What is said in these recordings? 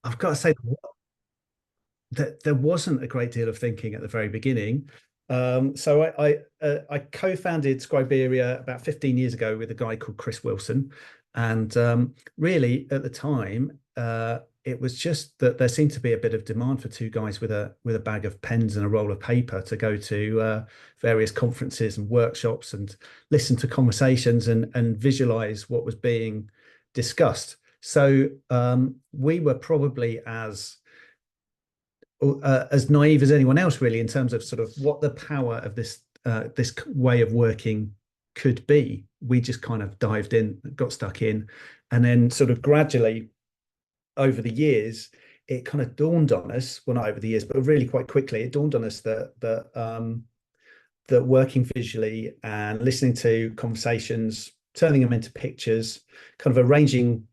I've got to say that there wasn't a great deal of thinking at the very beginning. I co-founded Scriberia about 15 years ago with a guy called Chris Wilson, and really at the time, it was just that there seemed to be a bit of demand for two guys with a bag of pens and a roll of paper to go to various conferences and workshops and listen to conversations and visualize what was being discussed. So we were probably as naive as anyone else, really, in terms of sort of what the power of this way of working could be. We just kind of dived in, got stuck in, and then sort of gradually over the years, it kind of dawned on us. Well, not over the years, but really quite quickly, it dawned on us that working visually and listening to conversations, turning them into pictures, kind of arranging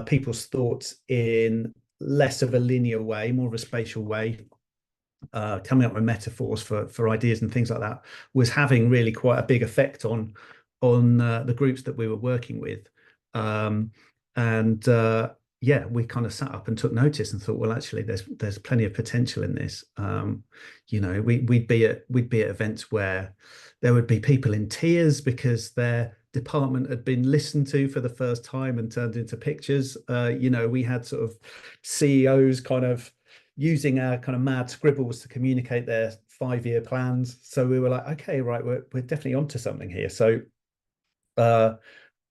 people's thoughts in less of a linear way, more of a spatial way, coming up with metaphors for ideas and things like that, was having really quite a big effect on the groups that we were working with. And yeah, we kind of sat up and took notice and thought, well, actually, there's plenty of potential in this. We'd be at events where there would be people in tears because their department had been listened to for the first time and turned into pictures. We had sort of CEOs kind of using our kind of mad scribbles to communicate their 5-year plans. So we were like, okay, right, we're definitely onto something here. Uh,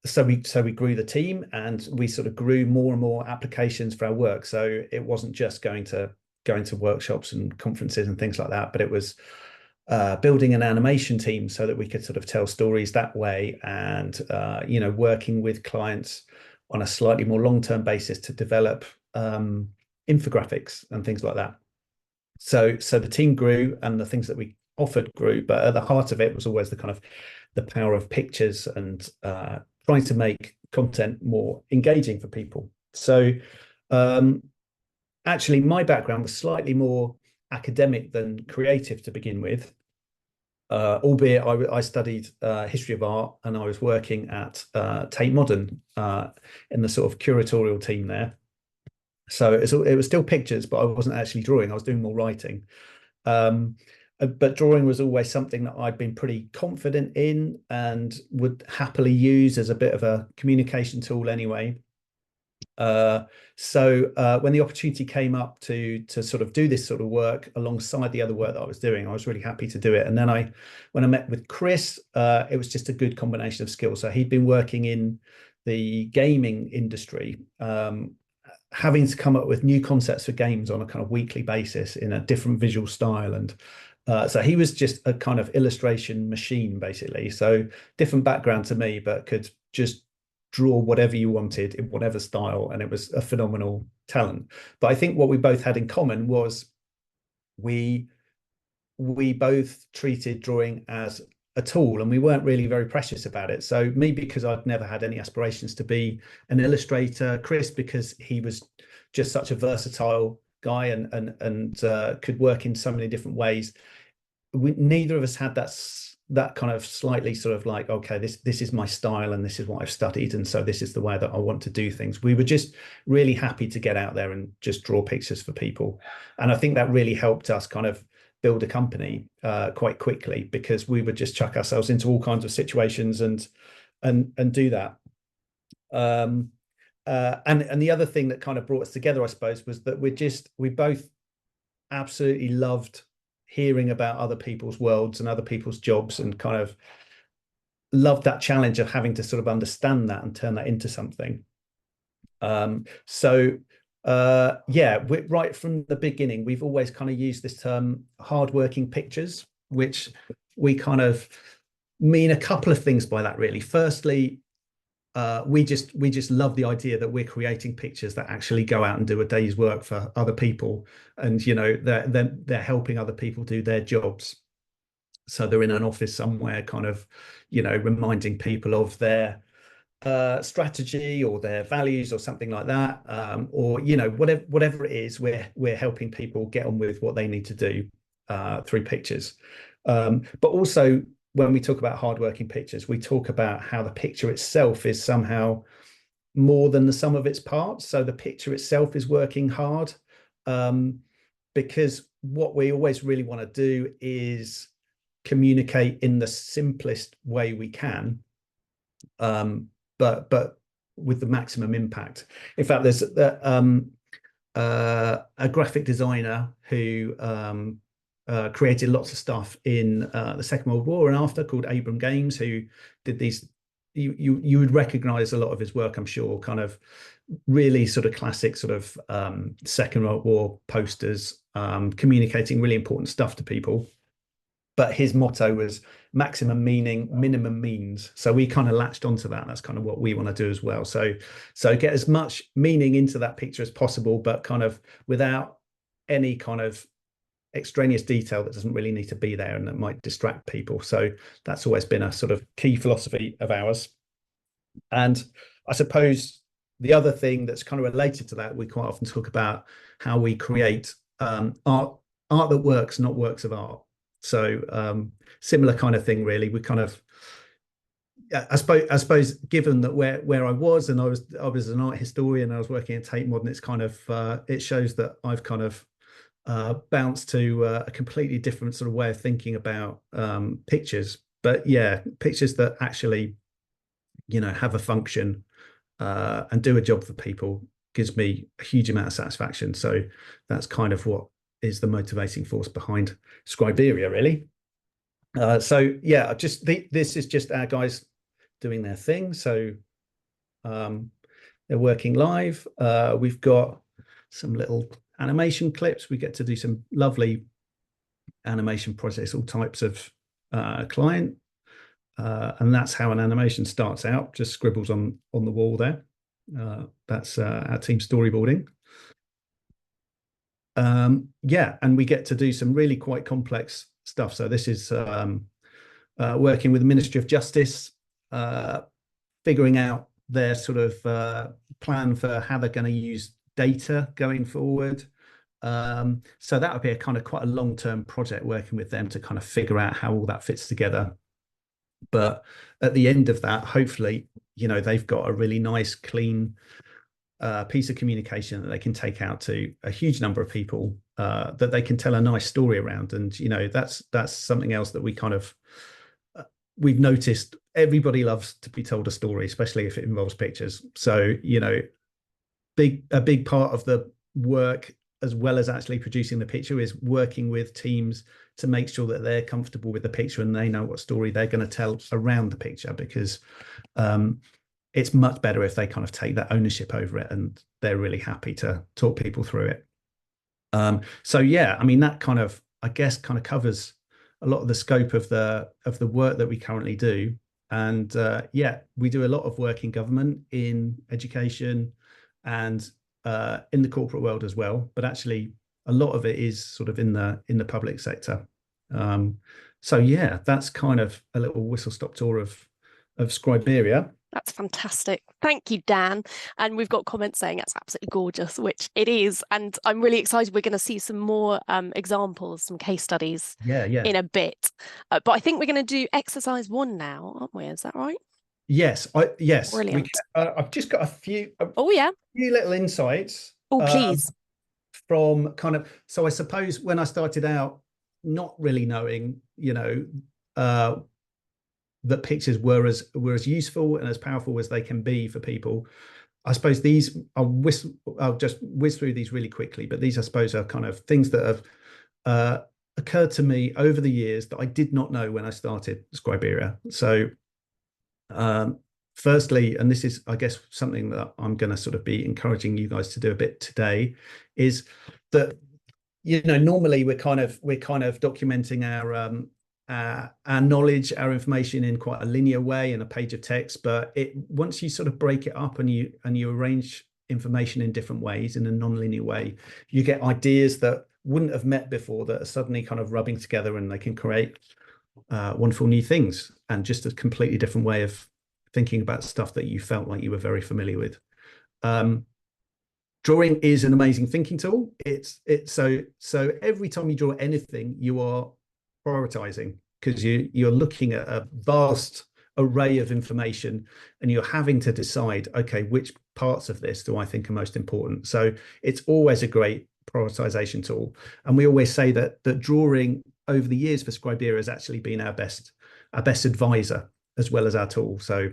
so we grew the team and we sort of grew more and more applications for our work. So it wasn't just going to workshops and conferences and things like that, but it was building an animation team so that we could sort of tell stories that way, and working with clients on a slightly more long-term basis to develop infographics and things like that. So the team grew and the things that we offered grew, but at the heart of it was always the kind of the power of pictures and trying to make content more engaging for people. So actually, my background was slightly more academic than creative to begin with, albeit I studied history of art and I was working at Tate Modern in the sort of curatorial team there. So it was still pictures, but I wasn't actually drawing. I was doing more writing. But drawing was always something that I'd been pretty confident in and would happily use as a bit of a communication tool anyway. So when the opportunity came up to sort of do this sort of work alongside the other work that I was doing, I was really happy to do it. And then when I met with Chris, it was just a good combination of skills. So he'd been working in the gaming industry, having to come up with new concepts for games on a kind of weekly basis in a different visual style. And so he was just a kind of illustration machine, basically. So different background to me, but could just draw whatever you wanted in whatever style, and it was a phenomenal talent. But I think what we both had in common was we both treated drawing as a tool, and we weren't really very precious about it. So me, because I'd never had any aspirations to be an illustrator, Chris, because he was just such a versatile guy and could work in so many different ways. Neither of us had that kind of slightly sort of like, okay, this is my style and this is what I've studied, and so this is the way that I want to do things. We were just really happy to get out there and just draw pictures for people. And I think that really helped us kind of build a company quite quickly, because we would just chuck ourselves into all kinds of situations and do that. And the other thing that kind of brought us together, I suppose, was that we both absolutely loved hearing about other people's worlds and other people's jobs, and kind of loved that challenge of having to sort of understand that and turn that into something. Right from the beginning, we've always kind of used this term hardworking pictures, which we kind of mean a couple of things by that, really. Firstly, we just love the idea that we're creating pictures that actually go out and do a day's work for other people, and they're helping other people do their jobs. So they're in an office somewhere, kind of reminding people of their strategy or their values or something like that, or whatever it is, we're helping people get on with what they need to do through pictures. But also, when we talk about hardworking pictures, we talk about how the picture itself is somehow more than the sum of its parts. So the picture itself is working hard, because what we always really want to do is communicate in the simplest way we can, but with the maximum impact. In fact, there's a graphic designer who created lots of stuff in the Second World War and after, called Abram Games, who did these. You would recognize a lot of his work, I'm sure, kind of really sort of classic sort of Second World War posters, communicating really important stuff to people. But his motto was maximum meaning, minimum means. So we kind of latched onto that. That's kind of what we want to do as well. So get as much meaning into that picture as possible, but kind of without any kind of extraneous detail that doesn't really need to be there and that might distract people. So that's always been a sort of key philosophy of ours. And I suppose the other thing that's kind of related to that, we quite often talk about how we create art that works, not works of art. So similar kind of thing, really. We kind of, I suppose, given that where I was, and I was an art historian, I was working at Tate Modern, it's kind of it shows that I've kind of bounced to a completely different sort of way of thinking about pictures. But yeah, pictures that actually, have a function and do a job for people gives me a huge amount of satisfaction. So that's kind of what is the motivating force behind Scriberia, really. So yeah, this is just our guys doing their thing. So they're working live. We've got some little animation clips. We get to do some lovely animation projects, all types of client. And that's how an animation starts out, just scribbles on the wall there. That's our team storyboarding. Yeah, and we get to do some really quite complex stuff. So this is working with the Ministry of Justice, figuring out their sort of plan for how they're going to use data going forward. So that would be a kind of quite a long-term project, working with them to kind of figure out how all that fits together. But at the end of that, hopefully, they've got a really nice, clean piece of communication that they can take out to a huge number of people, that they can tell a nice story around. And that's something else that we kind of we've noticed. Everybody loves to be told a story, especially if it involves pictures. So a big part of the work, as well as actually producing the picture, is working with teams to make sure that they're comfortable with the picture and they know what story they're going to tell around the picture, because it's much better if they kind of take that ownership over it and they're really happy to talk people through it. So yeah, I mean, that kind of, I guess, kind of covers a lot of the scope of the work that we currently do. And yeah, we do a lot of work in government, in education, and in the corporate world as well. But actually, a lot of it is sort of in the public sector. So yeah, that's kind of a little whistle-stop tour of Scriberia. That's fantastic. Thank you, Dan. And we've got comments saying it's absolutely gorgeous, which it is. And I'm really excited. We're going to see some more examples, some case studies in a bit. But I think we're going to do exercise 1 now, aren't we? Is that right? Yes. Yes. Brilliant. I've just got a few little insights. Oh, please. From kind of, so I suppose when I started out, not really knowing, that pictures were as useful and as powerful as they can be for people. I suppose I'll just whiz through these really quickly, but these, I suppose, are kind of things that have occurred to me over the years that I did not know when I started Scriberia. So firstly, and this is, I guess, something that I'm going to sort of be encouraging you guys to do a bit today, is that, normally we're kind of documenting our knowledge, our information in quite a linear way in a page of text. But once you sort of break it up and you arrange information in different ways, in a non-linear way, you get ideas that wouldn't have met before that are suddenly kind of rubbing together, and they can create wonderful new things, and just a completely different way of thinking about stuff that you felt like you were very familiar with. Drawing is an amazing thinking tool. It's so every time you draw anything, you are prioritizing, because you're looking at a vast array of information, and you're having to decide, okay, which parts of this do I think are most important? So it's always a great prioritization tool. And we always say that drawing over the years for Scriberia has actually been our best advisor as well as our tool. So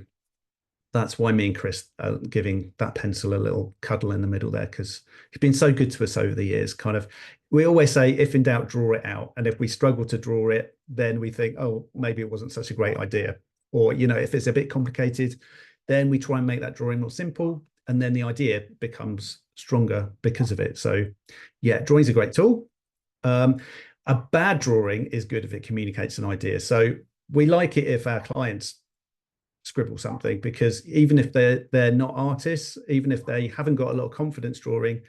that's why me and Chris are giving that pencil a little cuddle in the middle there, because he's been so good to us over the years. Kind of, we always say, if in doubt, draw it out. And if we struggle to draw it, then we think, oh, maybe it wasn't such a great idea. Or, if it's a bit complicated, then we try and make that drawing more simple. And then the idea becomes stronger because of it. So yeah, drawing's a great tool. A bad drawing is good if it communicates an idea. So we like it if our clients scribble something, because even if they're not artists, even if they haven't got a lot of confidence drawing,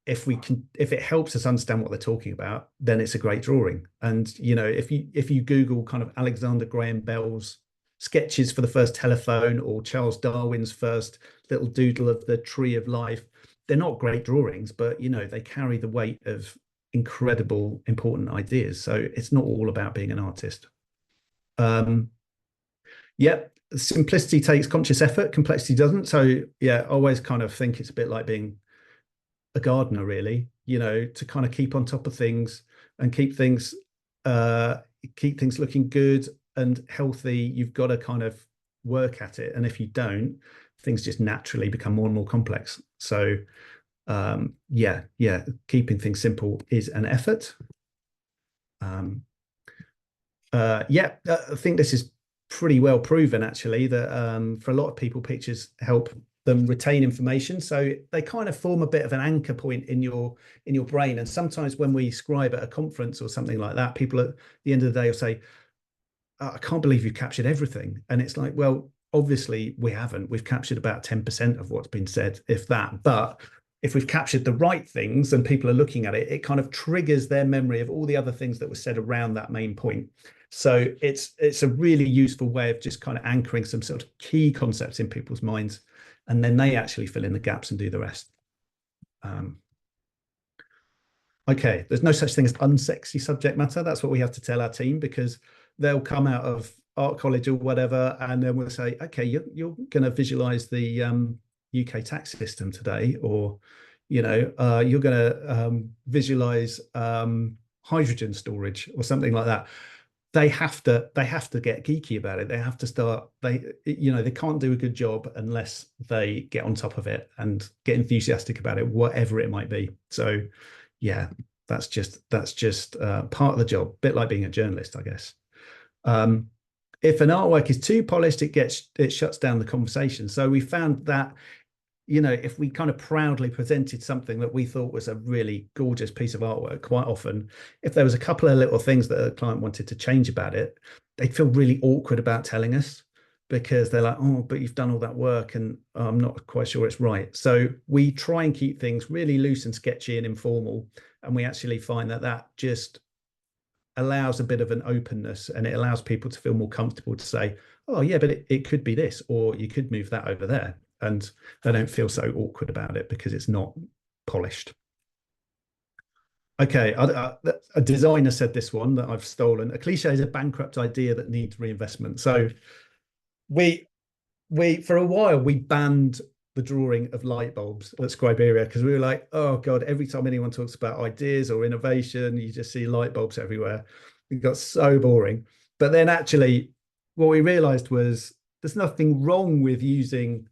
if it helps us understand what they're talking about, then it's a great drawing. And if you Google kind of Alexander Graham Bell's sketches for the first telephone, or Charles Darwin's first little doodle of the tree of life, they're not great drawings, but they carry the weight of incredible important ideas. So it's not all about being an artist. Simplicity takes conscious effort, complexity doesn't. So yeah, I always kind of think it's a bit like being a gardener, really, to kind of keep on top of things and keep things looking good and healthy. You've got to kind of work at it, and if you don't, things just naturally become more and more complex. So keeping things simple is an effort. I think this is pretty well proven, actually, that for a lot of people, pictures help them retain information. So they kind of form a bit of an anchor point in your brain. And sometimes when we scribe at a conference or something like that, people at the end of the day will say, I can't believe you've captured everything. And it's like, well, obviously we haven't. We've captured about 10% of what's been said, if that. But if we've captured the right things and people are looking at it, it kind of triggers their memory of all the other things that were said around that main point. So it's a really useful way of just kind of anchoring some sort of key concepts in people's minds, and then they actually fill in the gaps and do the rest. Okay, there's no such thing as unsexy subject matter. That's what we have to tell our team, because they'll come out of art college or whatever, and then we'll say, okay, you're going to visualize the UK tax system today, or you're going to visualize hydrogen storage or something like that. They have to get geeky about it. They have to start, they can't do a good job unless they get on top of it and get enthusiastic about it, whatever it might be. So yeah, that's just part of the job, a bit like being a journalist, I guess. If an artwork is too polished, it shuts down the conversation. So we found that if we kind of proudly presented something that we thought was a really gorgeous piece of artwork, quite often, if there was a couple of little things that a client wanted to change about it, they'd feel really awkward about telling us, because they're like, oh, but you've done all that work and I'm not quite sure it's right. So we try and keep things really loose and sketchy and informal. And we actually find that just allows a bit of an openness, and it allows people to feel more comfortable to say, oh yeah, but it could be this, or you could move that over there. And they don't feel so awkward about it because it's not polished. Okay, a designer said this one that I've stolen. A cliche is a bankrupt idea that needs reinvestment. So we for a while, we banned the drawing of light bulbs at Scriberia, because we were like, oh God, every time anyone talks about ideas or innovation, you just see light bulbs everywhere. It got so boring. But then actually, what we realized was there's nothing wrong with using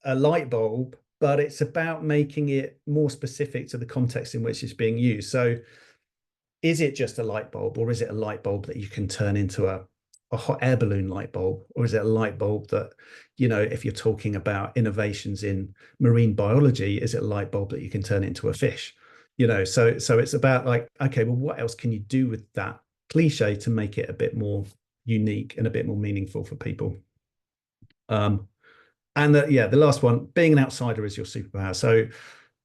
a light bulb, but it's about making it more specific to the context in which it's being used. So is it just a light bulb, or is it a light bulb that you can turn into a hot air balloon light bulb? Or is it a light bulb that, if you're talking about innovations in marine biology, is it a light bulb that you can turn into a fish? So it's about like, okay, well, what else can you do with that cliche to make it a bit more unique and a bit more meaningful for people? And the last one, being an outsider is your superpower. So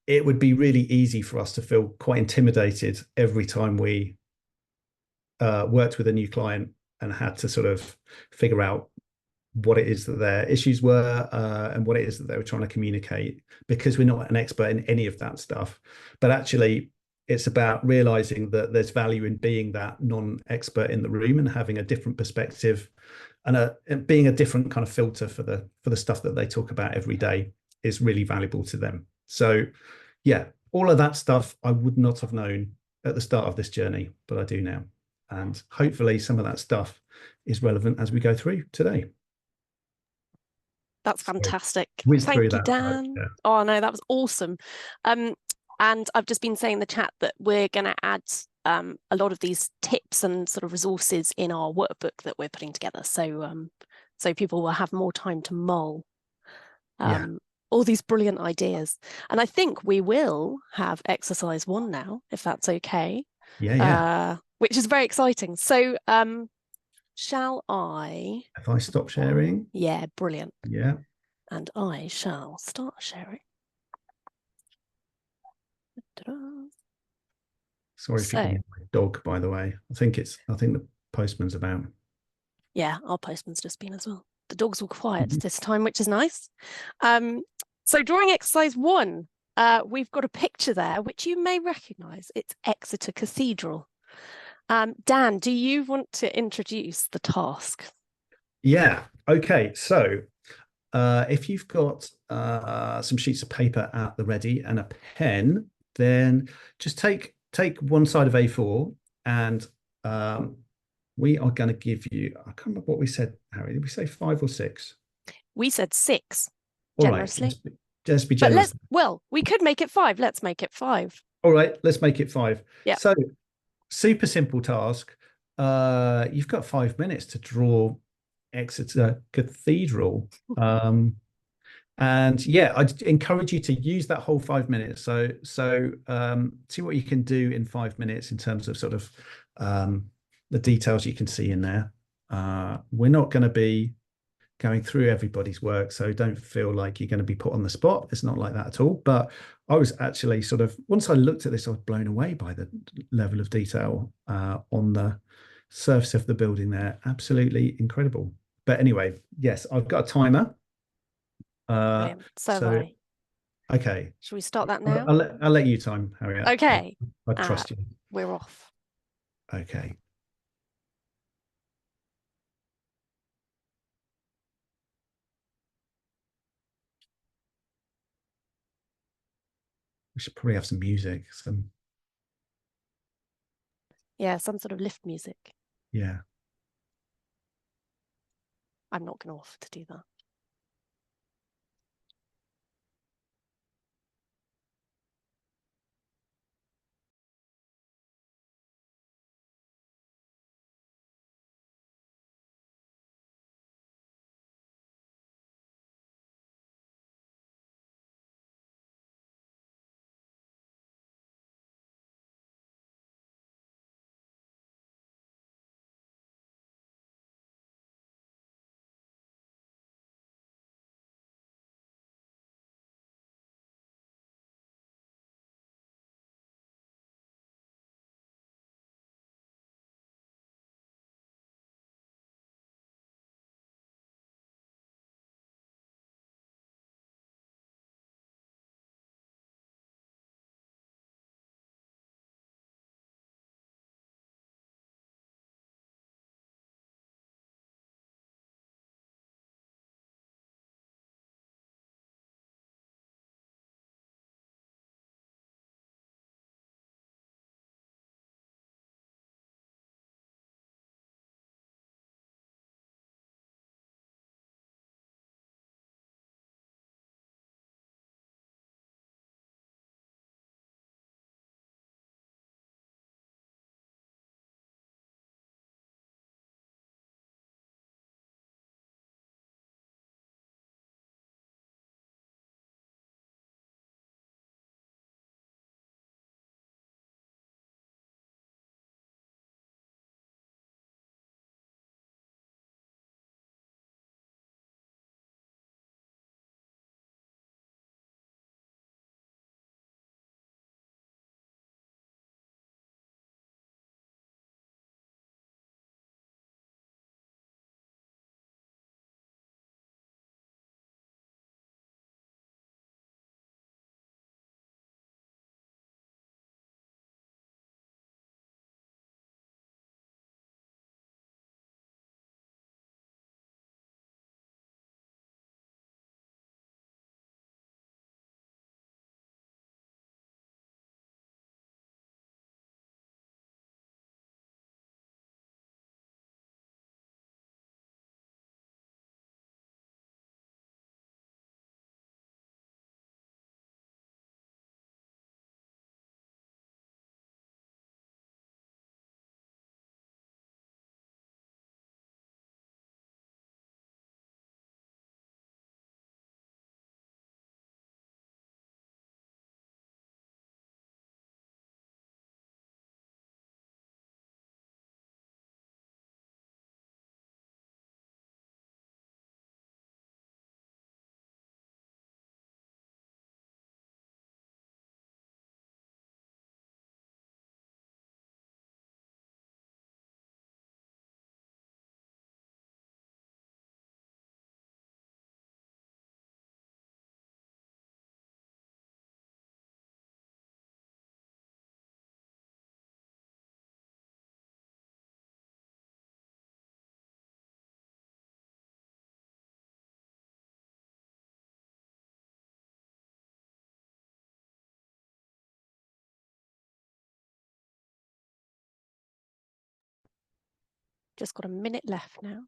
it would be really easy for us to feel quite intimidated every time we worked with a new client and had to sort of figure out what it is that their issues were and what it is that they were trying to communicate, because we're not an expert in any of that stuff. But actually, it's about realizing that there's value in being that non-expert in the room and having a different perspective, and being a different kind of filter for the stuff that they talk about every day is really valuable to them. So yeah, all of that stuff I would not have known at the start of this journey, but I do now. And hopefully some of that stuff is relevant as we go through today. That's fantastic. Whiz through Thank you, that. Dan. Yeah. Oh no, that was awesome. And I've just been saying in the chat that we're going to add a lot of these tips and sort of resources in our workbook that we're putting together. So people will have more time to mull all these brilliant ideas. And I think we will have exercise 1 now, if that's okay. Yeah. Which is very exciting. So shall I? If I stop sharing. Yeah, brilliant. Yeah. And I shall start sharing. Sorry if you can hear my dog, by the way. I think the postman's about. Yeah, our postman's just been as well. The dogs were quiet this time, which is nice. So drawing exercise 1, we've got a picture there, which you may recognise. It's Exeter Cathedral. Dan, do you want to introduce the task? Yeah. Okay. So if you've got some sheets of paper at the ready and a pen, then just take one side of A4 and we are going to give you, I can't remember what we said, Harry. Did we say 5 or 6? We said 6, generously. All right, just be generous. Well, we could make it 5. Let's make it 5. All right, let's make it 5. Yeah. So super simple task. You've got 5 minutes to draw Exeter Cathedral. And yeah, I'd encourage you to use that whole 5 minutes. So see what you can do in 5 minutes in terms of sort of the details you can see in there. We're not going to be going through everybody's work, so don't feel like you're going to be put on the spot. It's not like that at all. But I was actually sort of, once I looked at this, I was blown away by the level of detail on the surface of the building there. Absolutely incredible. But anyway, yes, I've got a timer. So okay. Should we start that now? I'll let you time, Harriet. Okay. I trust you. We're off. Okay. We should probably have some music. Yeah, some sort of lift music. Yeah. I'm not going to offer to do that. Just got a minute left now.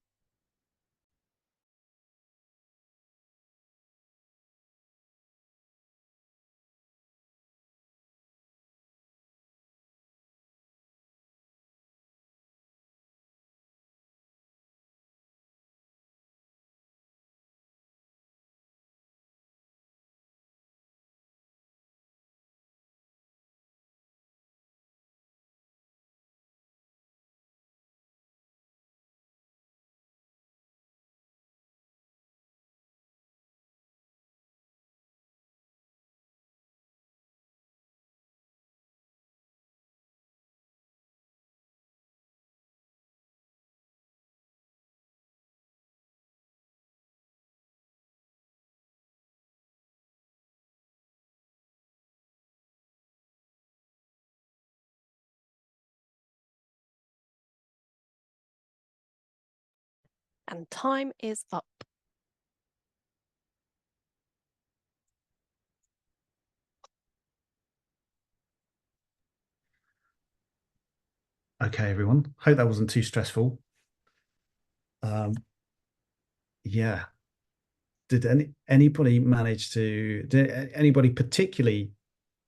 And time is up. Okay, everyone. Hope that wasn't too stressful. Yeah. Did anybody manage to? Did anybody particularly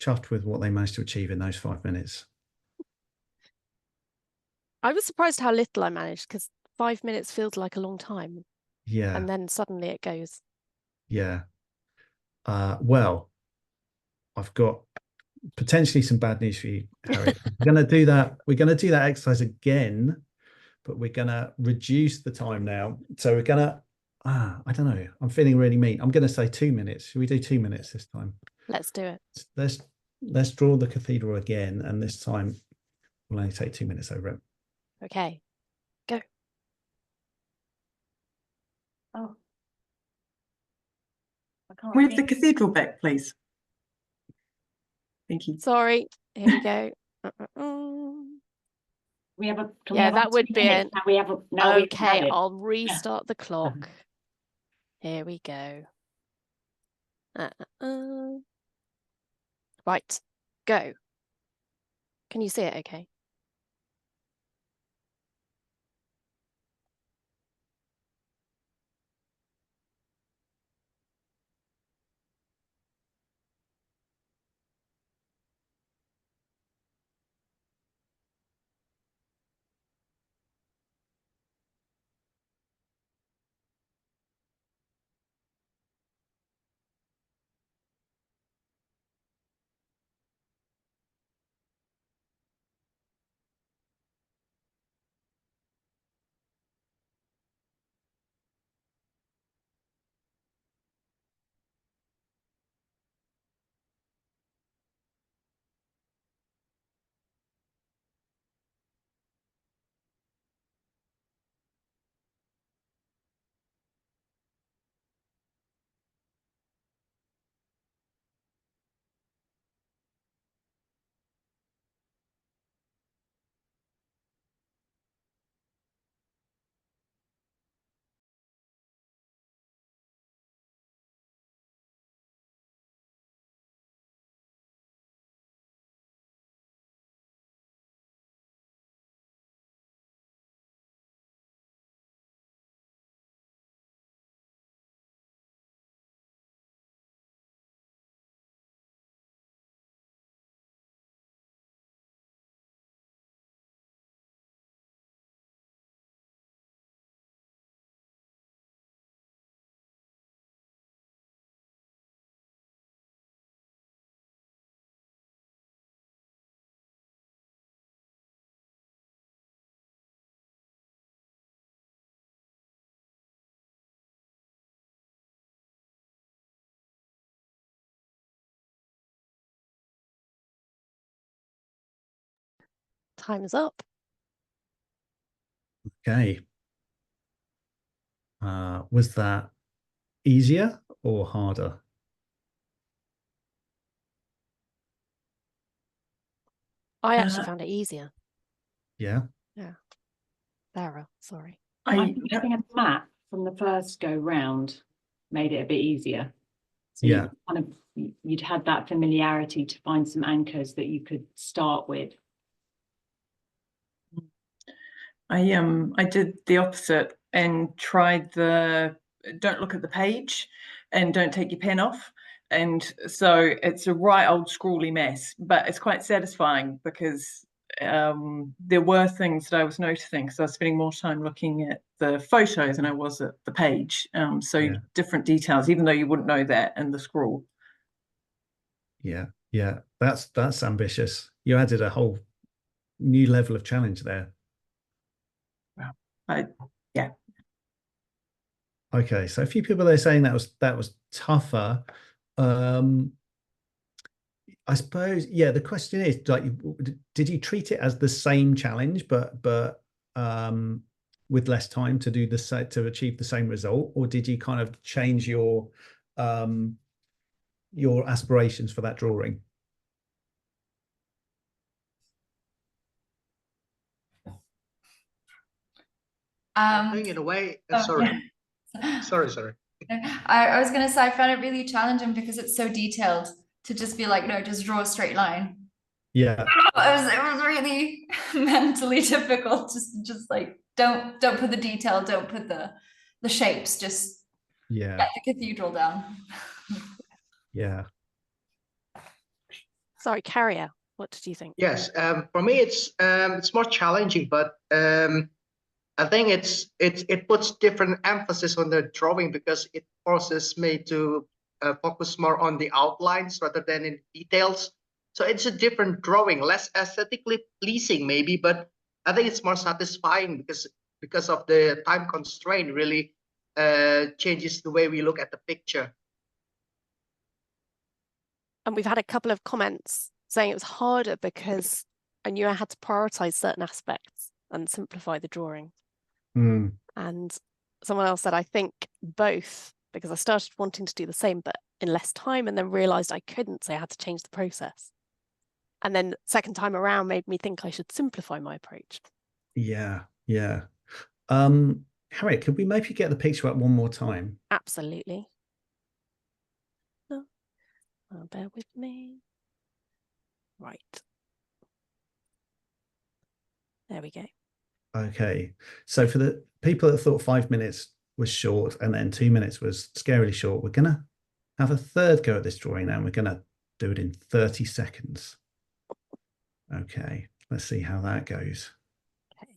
chuffed with what they managed to achieve in those 5 minutes? I was surprised how little I managed, because 5 minutes feels like a long time. Yeah. And then suddenly it goes. Yeah. Well, I've got potentially some bad news for you, Harriet. We're going to do that. We're going to do that exercise again, but we're going to reduce the time now. So we're going to, I don't know. I'm feeling really mean. I'm going to say 2 minutes. Should we do 2 minutes this time? Let's do it. Let's draw the cathedral again, and this time we'll only take 2 minutes over it. Okay, go. Oh. Move the cathedral back, please. Thank you. Sorry. Here we go. We have a. Yeah, that would be it. We have a. Okay, I'll restart the clock. Here we go. Right, go. Can you see it okay? Time is up. Okay. Was that easier or harder? I actually found it easier. Yeah. Yeah. Sarah, sorry. I think having a map from the first go round made it a bit easier. So Yeah. you'd had that familiarity to find some anchors that you could start with. I did the opposite and tried the don't look at the page and don't take your pen off. And so it's a right old scrawly mess, but it's quite satisfying because there were things that I was noticing because I was spending more time looking at the photos than I was at the page. So different details, even though you wouldn't know that in the scrawl. Yeah, yeah, that's ambitious. You added a whole new level of challenge there. Yeah. Okay, so a few people are saying that was tougher. I suppose, yeah, the question is, like, did you treat it as the same challenge, but with less time to do to achieve the same result, or did you kind of change your aspirations for that drawing? I think in a way, sorry. Sorry. I was going to say, I found it really challenging because it's so detailed to just be like, no, just draw a straight line. Yeah. It was really mentally difficult. Just like, don't put the detail, don't put the shapes, just get the cathedral down. Yeah. Sorry, Carrier, what did you think? Yes, for me it's more challenging, but I think it puts different emphasis on the drawing because it forces me to focus more on the outlines rather than in details. So it's a different drawing, less aesthetically pleasing maybe, but I think it's more satisfying because of the time constraint really changes the way we look at the picture. And we've had a couple of comments saying it was harder because I knew I had to prioritize certain aspects and simplify the drawing. Mm. And someone else said, I think both, because I started wanting to do the same, but in less time, and then realized I couldn't, so I had to change the process. And then second time around made me think I should simplify my approach. Yeah. Harriet, could we maybe get the picture up one more time? Absolutely. No. Oh, bear with me. Right. There we go. Okay. So for the people that thought 5 minutes was short and then 2 minutes was scarily short, we're going to have a third go at this drawing now. And we're going to do it in 30 seconds. Okay. Let's see how that goes. Okay.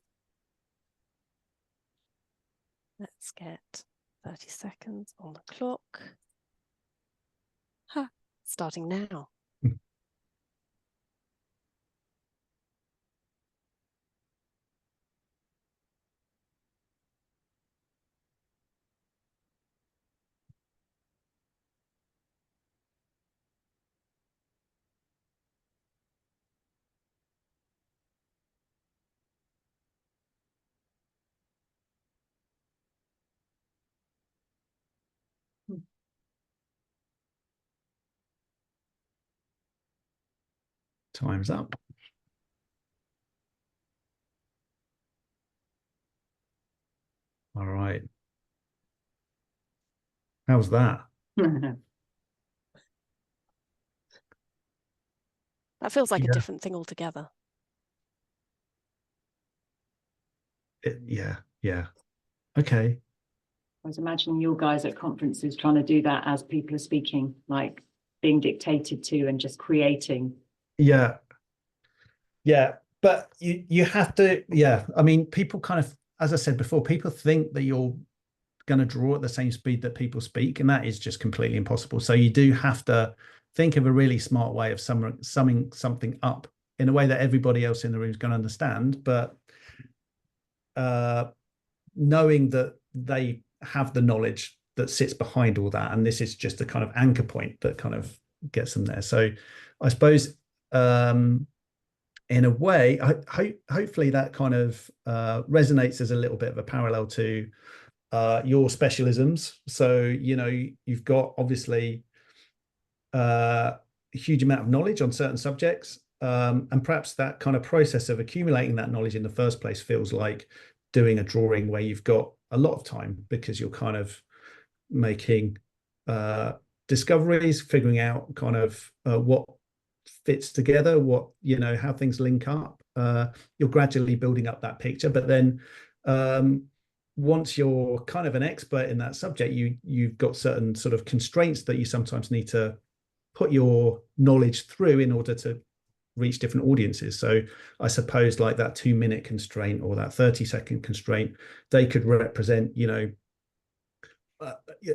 Let's get 30 seconds on the clock. Starting now. Time's up. All right. How's that? That feels like a different thing altogether. Yeah. Okay. I was imagining your guys at conferences trying to do that as people are speaking, like being dictated to and just creating. Yeah. But you have to, I mean, people kind of, as I said before, people think that you're going to draw at the same speed that people speak, and that is just completely impossible. So you do have to think of a really smart way of summing something up in a way that everybody else in the room is going to understand, but knowing that they have the knowledge that sits behind all that, and this is just a kind of anchor point that kind of gets them there. So I suppose in a way, hopefully that kind of resonates as a little bit of a parallel to your specialisms. So, you've got obviously a huge amount of knowledge on certain subjects, and perhaps that kind of process of accumulating that knowledge in the first place feels like doing a drawing where you've got a lot of time because you're kind of making discoveries, figuring out kind of what fits together, what, you know, how things link up. You're gradually building up that picture, but then once you're kind of an expert in that subject, you've got certain sort of constraints that you sometimes need to put your knowledge through in order to reach different audiences. So I suppose like that 2-minute constraint or that 30-second constraint, they could represent, you know,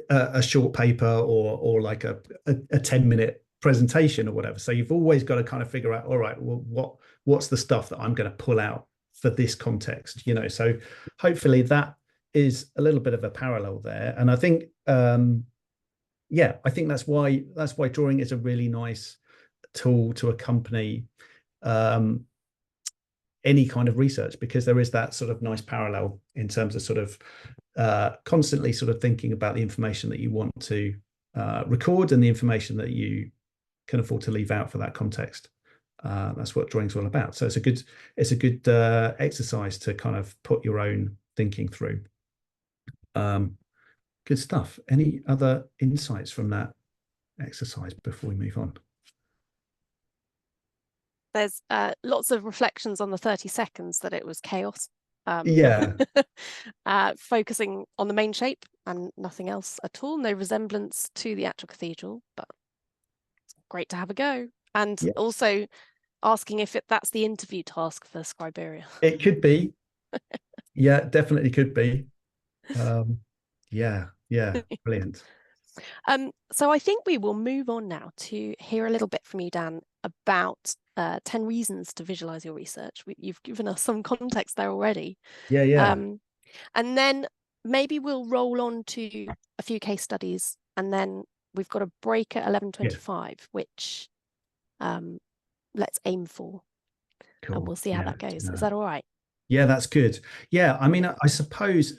a short paper or like a 10-minute presentation or whatever. So you've always got to kind of figure out, all right, well, what's the stuff that I'm going to pull out for this context, you know? So hopefully that is a little bit of a parallel there. And I think, yeah, I think that's why drawing is a really nice tool to accompany any kind of research, because there is that sort of nice parallel in terms of sort of constantly sort of thinking about the information that you want to record and the information that you can afford to leave out for that context. That's what drawing's all about. So it's a good exercise to kind of put your own thinking through. Good stuff. Any other insights from that exercise before we move on? There's lots of reflections on the 30 seconds that it was chaos. Yeah. Focusing on the main shape and nothing else at all. No resemblance to the actual cathedral, but it's great to have a go. And also asking if that's the interview task for Scriberia. It could be. Yeah, definitely could be. Yeah, brilliant. So I think we will move on now to hear a little bit from you, Dan, about 10 reasons to visualize your research. You've given us some context there already. Yeah. And then maybe we'll roll on to a few case studies, and then we've got a break at 11:25, which let's aim for. Cool. And we'll see how that goes. Is that all right? Yeah, that's good. Yeah, I mean, I suppose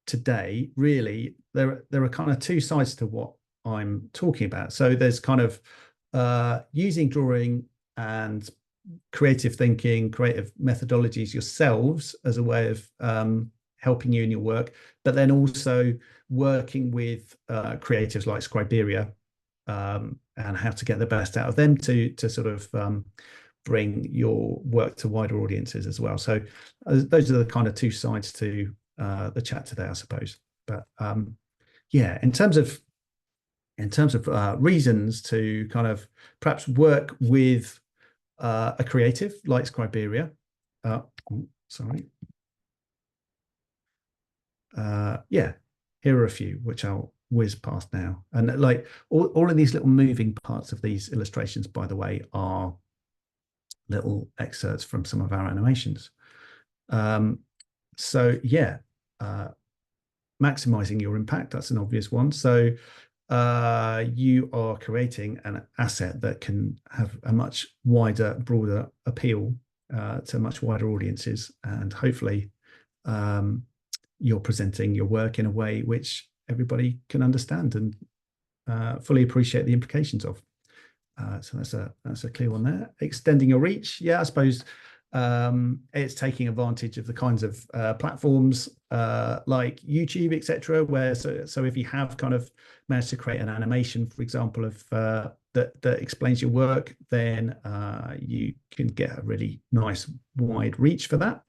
today, really, there are kind of two sides to what I'm talking about. So there's kind of using drawing and creative thinking, creative methodologies yourselves as a way of helping you in your work, but then also working with creatives like Scriberia and how to get the best out of them to sort of bring your work to wider audiences as well. So those are the kind of two sides to the chat today, I suppose. But yeah, in terms of reasons to kind of perhaps work with a creative like Scriberia. Sorry. Yeah, here are a few which I'll whiz past now. And like all of these little moving parts of these illustrations, by the way, are little excerpts from some of our animations. So yeah, maximizing your impact, that's an obvious one. So you are creating an asset that can have a much wider, broader appeal to much wider audiences, and hopefully you're presenting your work in a way which everybody can understand and fully appreciate the implications of. So that's a clear one there. Extending your reach, yeah, I suppose it's taking advantage of the kinds of platforms like YouTube, etc., where so if you have kind of managed to create an animation, for example, of that explains your work, then you can get a really nice wide reach for that.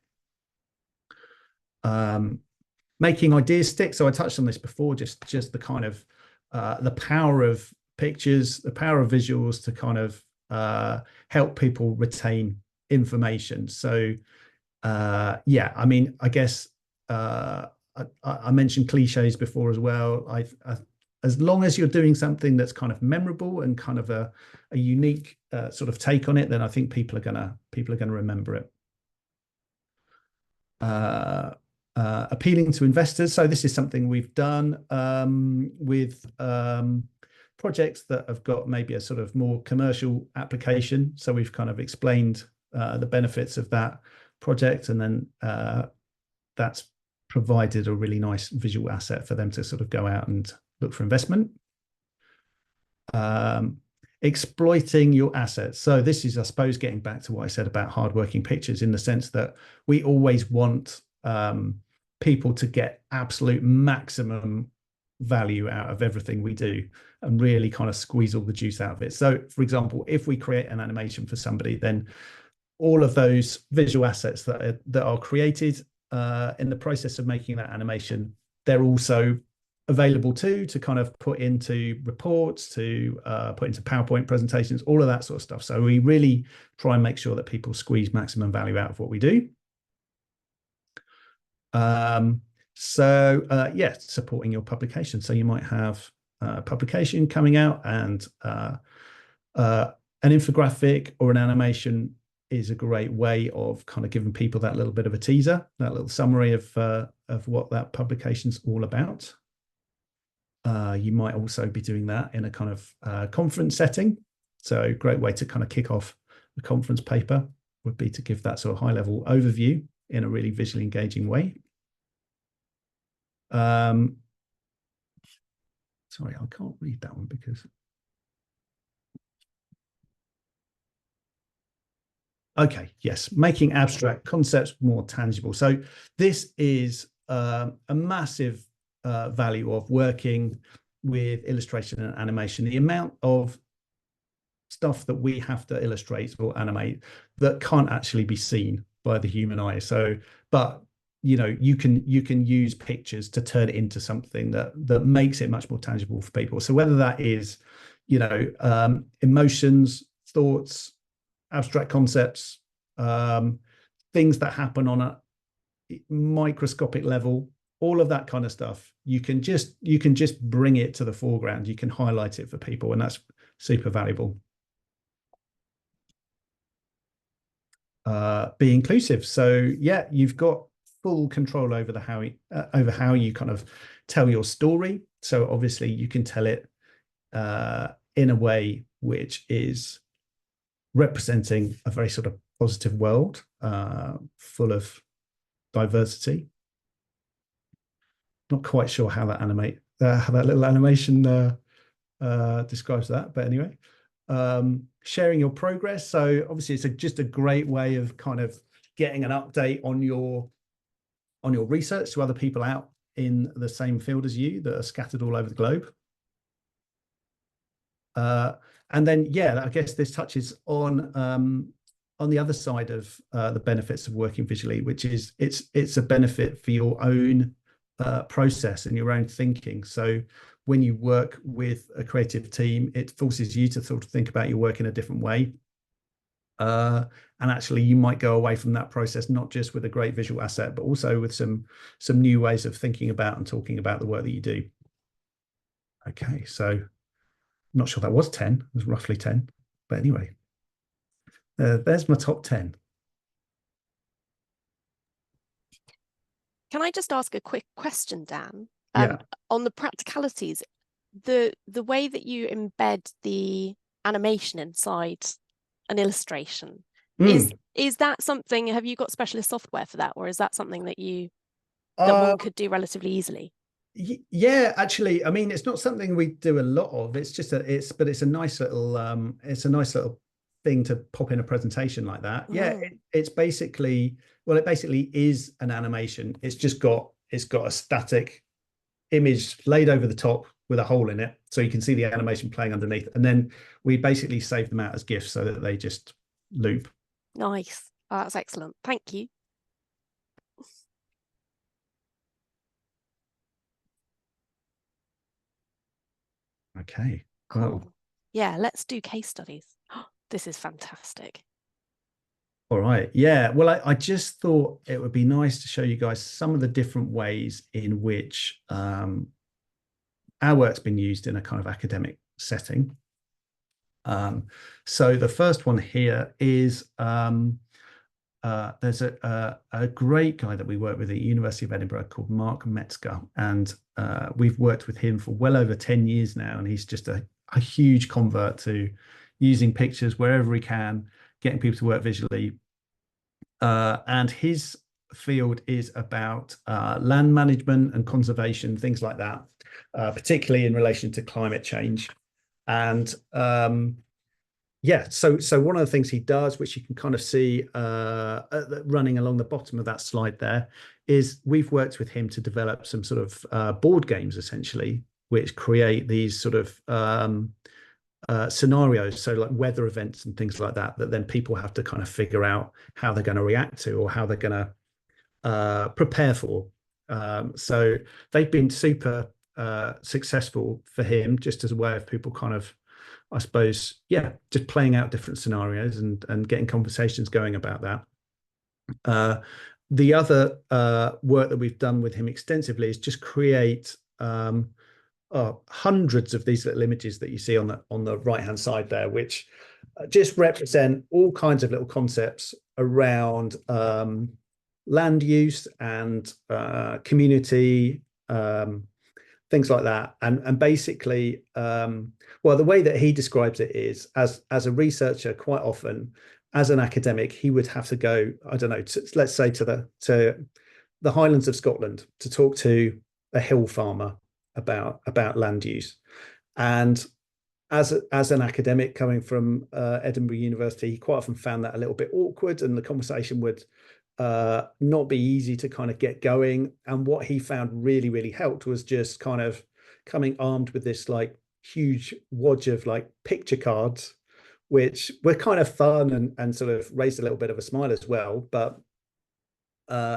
Making ideas stick. So I touched on this before, just the kind of the power of pictures, the power of visuals to kind of help people retain information. So yeah, I mean, I guess I mentioned cliches before as well. As long as you're doing something that's kind of memorable and kind of a unique sort of take on it, then I think people are gonna remember it. Appealing to investors. So this is something we've done with projects that have got maybe a sort of more commercial application. So we've kind of explained the benefits of that project, and then that's provided a really nice visual asset for them to sort of go out and look for investment. Exploiting your assets. So this is, I suppose, getting back to what I said about hardworking pictures, in the sense that we always want people to get absolute maximum value out of everything we do and really kind of squeeze all the juice out of it. So, for example, if we create an animation for somebody, then all of those visual assets that are created in the process of making that animation, they're also available to kind of put into reports, to put into PowerPoint presentations, all of that sort of stuff. So we really try and make sure that people squeeze maximum value out of what we do. Yeah, supporting your publication. So you might have a publication coming out, and an infographic or an animation is a great way of kind of giving people that little bit of a teaser, that little summary of what that publication's all about. You might also be doing that in a kind of conference setting. So a great way to kind of kick off a conference paper would be to give that sort of high level overview in a really visually engaging way. Sorry, I can't read that one because. Okay, yes, making abstract concepts more tangible. So this is a massive value of working with illustration and animation. The amount of stuff that we have to illustrate or animate that can't actually be seen by the human eye. So, but you know, you can use pictures to turn it into something that makes it much more tangible for people. So whether that is, you know, emotions, thoughts, abstract concepts, things that happen on a microscopic level, all of that kind of stuff, you can just bring it to the foreground. You can highlight it for people, and that's super valuable. Be inclusive. So yeah, you've got full control over how you kind of tell your story. So obviously you can tell it in a way which is representing a very sort of positive world, full of diversity. Not quite sure how that how that little animation describes that, but anyway, sharing your progress. So obviously it's just a great way of kind of getting an update on your research to other people out in the same field as you that are scattered all over the globe. And then, yeah, I guess this touches on the other side of the benefits of working visually, which is it's a benefit for your own process and your own thinking. So when you work with a creative team, it forces you to sort of think about your work in a different way. And actually you might go away from that process, not just with a great visual asset, but also with some new ways of thinking about and talking about the work that you do. Okay, so I'm not sure that was 10, it was roughly 10, but anyway, there's my top 10. Can I just ask a quick question, Dan? Yeah. On the practicalities, the way that you embed the animation inside an illustration, is that something, have you got specialist software for that, or is that something that one could do relatively easily? Yeah, actually, I mean, it's not something we do a lot of. It's just but it's a nice little thing to pop in a presentation like that. Yeah, it's basically, well, it basically is an animation. It's got a static image laid over the top with a hole in it, so you can see the animation playing underneath, and then we basically save them out as GIFs so that they just loop. Nice. Oh, that's excellent. Thank you. Okay. Cool. Well, yeah, let's do case studies. This is fantastic. All right. Yeah. Well, I just thought it would be nice to show you guys some of the different ways in which our work's been used in a kind of academic setting. So the first one here is there's a great guy that we work with at the University of Edinburgh called Mark Metzger, and we've worked with him for well over 10 years now, and he's just a huge convert to using pictures wherever he can, getting people to work visually. And his field is about land management and conservation, things like that, particularly in relation to climate change. And yeah, so one of the things he does, which you can kind of see running along the bottom of that slide there, is we've worked with him to develop some sort of board games, essentially, which create these sort of scenarios, so like weather events and things like that, that then people have to kind of figure out how they're going to react to, or how they're going to prepare for. So they've been super successful for him, just as a way of people kind of, I suppose, yeah, just playing out different scenarios and getting conversations going about that. The other work that we've done with him extensively is just create hundreds of these little images that you see on the right hand side there, which just represent all kinds of little concepts around land use and community, things like that. And basically, well, the way that he describes it is, as a researcher, quite often as an academic, he would have to go, I don't know, let's say to the Highlands of Scotland to talk to a hill farmer about land use. And as an academic coming from Edinburgh University, he quite often found that a little bit awkward, and the conversation would not be easy to kind of get going. And what he found really, really helped was just kind of coming armed with this like huge wodge of like picture cards, which were kind of fun and sort of raised a little bit of a smile as well, but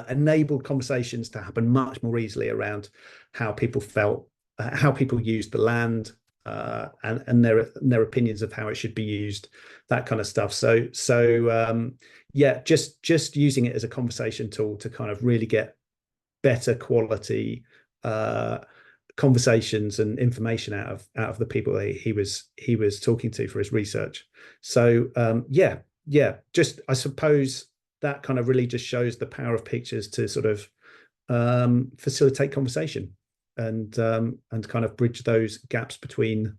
enabled conversations to happen much more easily around how people felt, how people used the land, and their opinions of how it should be used, that kind of stuff. So yeah, just using it as a conversation tool to kind of really get better quality conversations and information out of the people that he was talking to for his research. So yeah, just I suppose that kind of really just shows the power of pictures to sort of facilitate conversation and kind of bridge those gaps between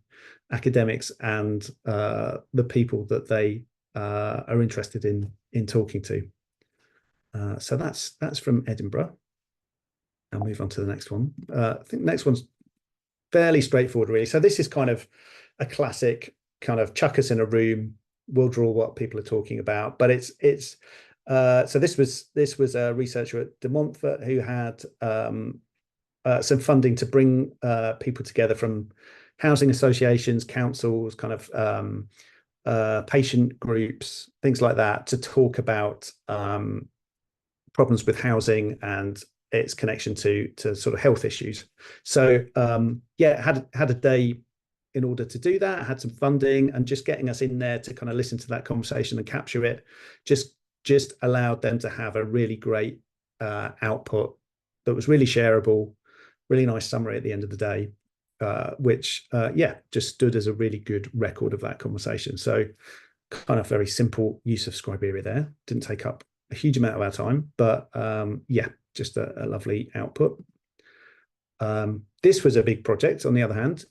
academics and the people that they are interested in talking to. So that's from Edinburgh. I'll move on to the next one. I think the next one's fairly straightforward, really. So this is kind of a classic kind of chuck us in a room, we'll draw what people are talking about. But it's so this was a researcher at De Montfort who had some funding to bring people together from housing associations, councils, kind of patient groups, things like that, to talk about problems with housing and its connection to sort of health issues. So yeah, had a day in order to do that, had some funding, and just getting us in there to kind of listen to that conversation and capture it just allowed them to have a really great output that was really shareable, really nice summary at the end of the day, which yeah, just stood as a really good record of that conversation. So kind of very simple use of Scriberia there. Didn't take up a huge amount of our time, but yeah, just a lovely output. This was a big project, on the other hand.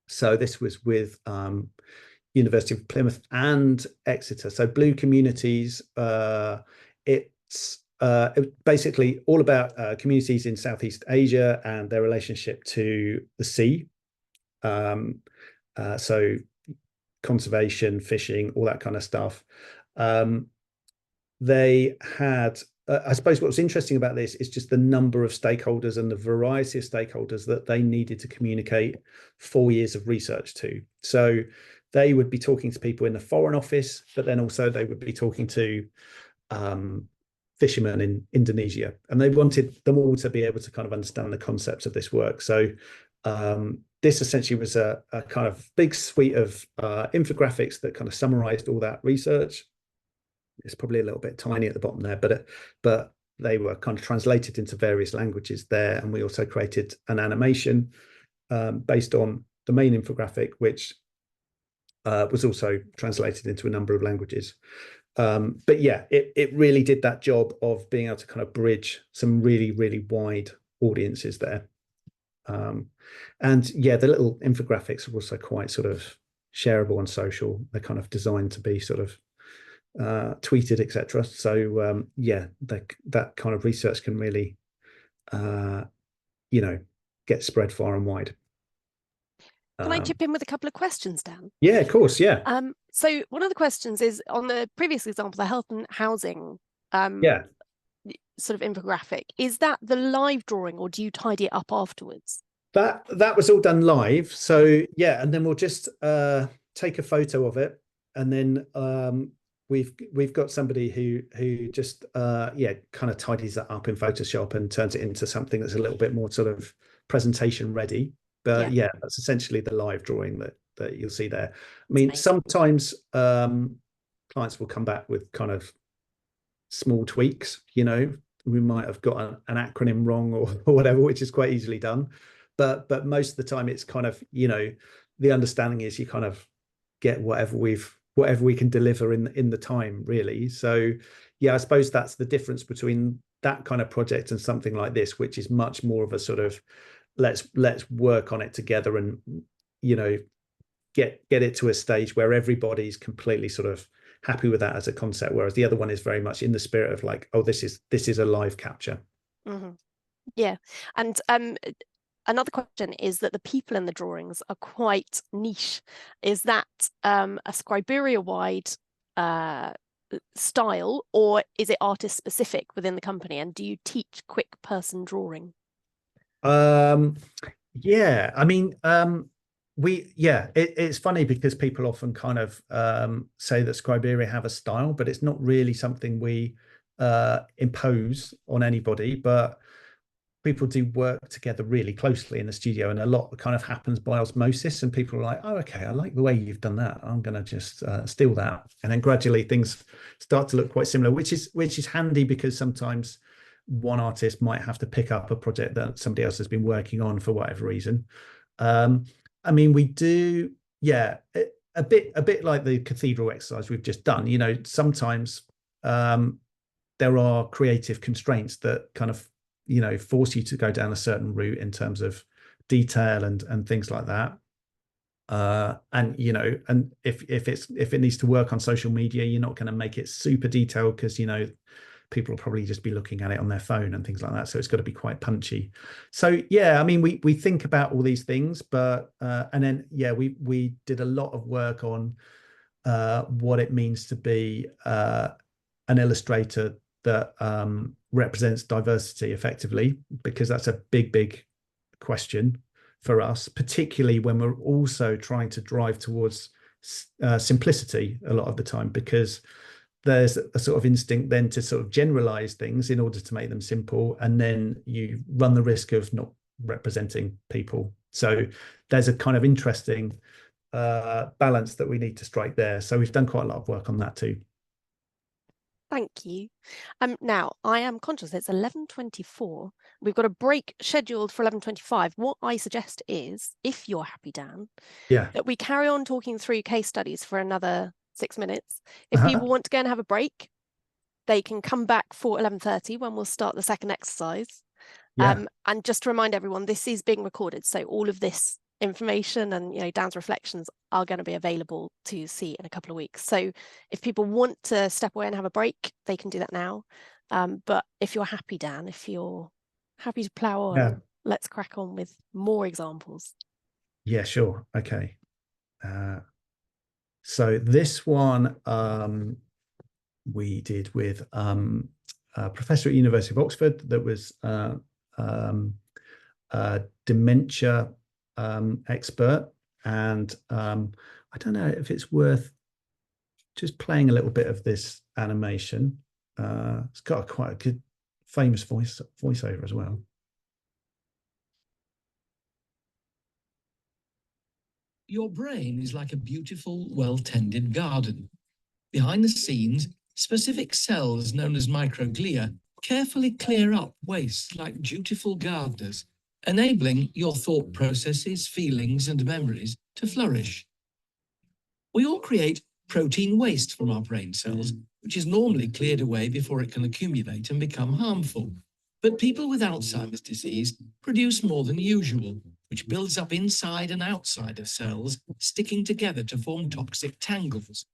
So this was with University of Plymouth and Exeter. So Blue Communities, it's basically all about communities in Southeast Asia and their relationship to the sea. So conservation, fishing, all that kind of stuff. They had, I suppose what was interesting about this is just the number of stakeholders and the variety of stakeholders that they needed to communicate 4 years of research to. So they would be talking to people in the Foreign Office, but then also they would be talking to fishermen in Indonesia, and they wanted them all to be able to kind of understand the concepts of this work. So this essentially was a kind of big suite of infographics that kind of summarized all that research. It's probably a little bit tiny at the bottom there, but they were kind of translated into various languages there. And we also created an animation based on the main infographic, which was also translated into a number of languages. But yeah, it really did that job of being able to kind of bridge some really, really wide audiences there. And yeah, the little infographics are also quite sort of shareable on social. They're kind of designed to be sort of tweeted, etc. So yeah, that kind of research can really get spread far and wide. Can I chip in with a couple of questions, Dan? Yeah, of course. Yeah. So one of the questions is on the previous example, the health and housing sort of infographic. Is that the live drawing, or do you tidy it up afterwards? That was all done live. So yeah, and then we'll just take a photo of it, and then we've got somebody who just kind of tidies that up in Photoshop and turns it into something that's a little bit more sort of presentation ready. But yeah, that's essentially the live drawing that you'll see there. I mean, sometimes clients will come back with kind of small tweaks, you know, we might have got an acronym wrong or whatever, which is quite easily done. But most of the time it's kind of, you know, the understanding is you kind of get whatever we can deliver in the time, really. So yeah, I suppose that's the difference between that kind of project and something like this, which is much more of a sort of let's work on it together and, you know, get it to a stage where everybody's completely sort of happy with that as a concept, whereas the other one is very much in the spirit of like, oh, this is a live capture. Yeah. And another question is that the people in the drawings are quite niche. Is that a Scriberia-wide style, or is it artist specific within the company? And do you teach quick person drawing? Yeah, I mean, it's funny because people often kind of say that Scriberia have a style, but it's not really something we impose on anybody. But people do work together really closely in the studio, and a lot kind of happens by osmosis, and people are like, oh, okay, I like the way you've done that, I'm going to just steal that, and then gradually things start to look quite similar, which is handy, because sometimes one artist might have to pick up a project that somebody else has been working on for whatever reason. I mean, we do, a bit like the cathedral exercise we've just done, you know, sometimes there are creative constraints that kind of, you know, force you to go down a certain route in terms of detail and things like that. And, you know, and if it needs to work on social media, you're not going to make it super detailed, because, you know, people will probably just be looking at it on their phone and things like that. So it's got to be quite punchy. So yeah, I mean, we think about all these things, but and then we did a lot of work on what it means to be an illustrator that represents diversity effectively, because that's a big question for us, particularly when we're also trying to drive towards simplicity a lot of the time, because there's a sort of instinct then to sort of generalize things in order to make them simple, and then you run the risk of not representing people. So there's a kind of interesting balance that we need to strike there. So we've done quite a lot of work on that too. Thank you. Now I am conscious it's 11:24. We've got a break scheduled for 11:25. What I suggest is, if you're happy, Dan, that we carry on talking through case studies for another 6 minutes. If people want to go and have a break, they can come back for 11:30 when we'll start the second exercise. And just to remind everyone, this is being recorded, so all of this information and, you know, Dan's reflections are going to be available to see in a couple of weeks. So if people want to step away and have a break, they can do that now. But if you're happy, Dan, if you're happy to plow on, let's crack on with more examples. Yeah, sure. Okay. So this one we did with a professor at University of Oxford that was dementia expert, and I don't know if it's worth just playing a little bit of this animation. It's got quite a good famous voiceover as well. Your brain is like a beautiful, well-tended garden. Behind the scenes, specific cells known as microglia carefully clear up waste like dutiful gardeners, enabling your thought processes, feelings, and memories to flourish. We all create protein waste from our brain cells, which is normally cleared away before it can accumulate and become harmful. But people with Alzheimer's disease produce more than usual, which builds up inside and outside of cells, sticking together to form toxic tangles.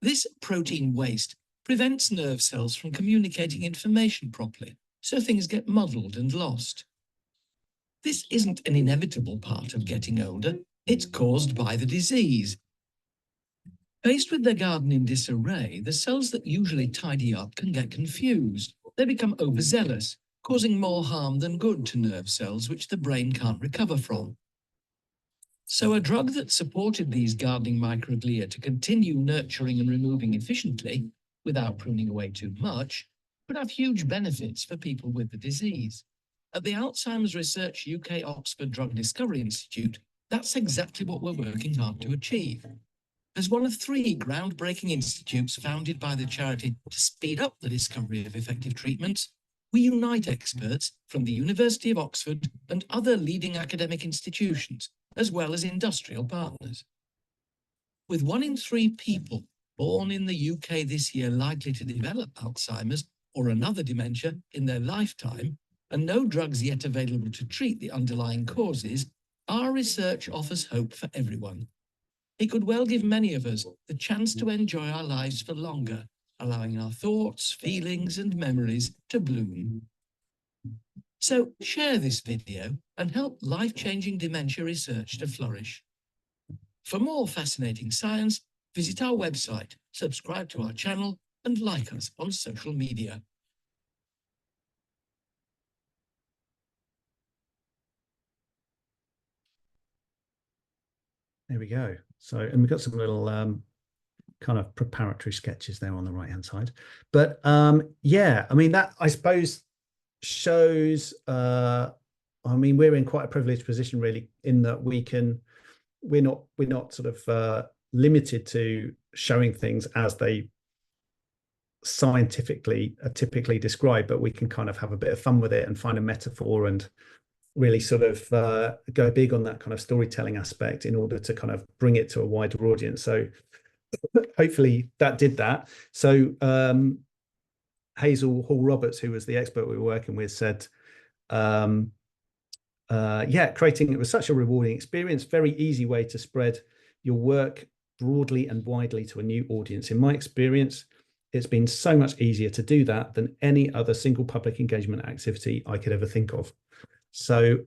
This protein waste prevents nerve cells from communicating information properly, so things get muddled and lost. This isn't an inevitable part of getting older, it's caused by the disease. Faced with their garden in disarray, the cells that usually tidy up can get confused. They become overzealous, causing more harm than good to nerve cells which the brain can't recover from. So a drug that supported these gardening microglia to continue nurturing and removing efficiently, without pruning away too much, could have huge benefits for people with the disease. At the Alzheimer's Research UK Oxford Drug Discovery Institute, that's exactly what we're working hard to achieve. As one of 3 groundbreaking institutes founded by the charity to speed up the discovery of effective treatments, we unite experts from the University of Oxford and other leading academic institutions, as well as industrial partners. With 1 in 3 people born in the UK this year likely to develop Alzheimer's or another dementia in their lifetime, and no drugs yet available to treat the underlying causes, our research offers hope for everyone. It could well give many of us the chance to enjoy our lives for longer, allowing our thoughts, feelings, and memories to bloom. So share this video and help life-changing dementia research to flourish. For more fascinating science, visit our website, subscribe to our channel, and like us on social media. There we go. So, and we've got some little kind of preparatory sketches there on the right-hand side. But yeah, I mean, that I suppose shows, I mean, we're in quite a privileged position really, in that we're not sort of limited to showing things as they scientifically are typically described, but we can kind of have a bit of fun with it and find a metaphor and really sort of go big on that kind of storytelling aspect in order to kind of bring it to a wider audience. So hopefully that did that. So Hazel Hall Roberts, who was the expert we were working with, said, yeah, creating it was such a rewarding experience, very easy way to spread your work broadly and widely to a new audience. In my experience, it's been so much easier to do that than any other single public engagement activity I could ever think of. So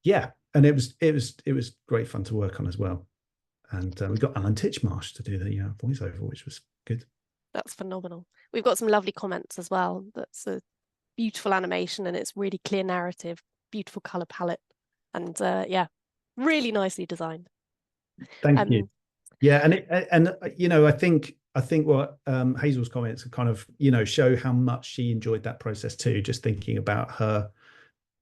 yeah, and it was great fun to work on as well. And we got Alan Titchmarsh to do the voiceover, which was good. That's phenomenal. We've got some lovely comments as well. That's a beautiful animation and it's really clear narrative, beautiful color palette, and yeah, really nicely designed. Thank you. Yeah, and you know, I think what Hazel's comments kind of, you know, show how much she enjoyed that process too. Just thinking about her,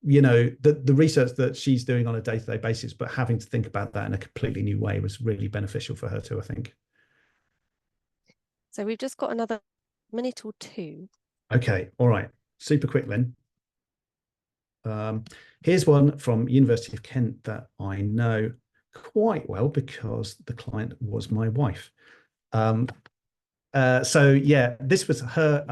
you know, the research that she's doing on a day-to-day basis, but having to think about that in a completely new way was really beneficial for her too, I think. So we've just got another minute or 2. Okay, all right, super quick then. Here's one from University of Kent that I know quite well because the client was my wife. So yeah, this was her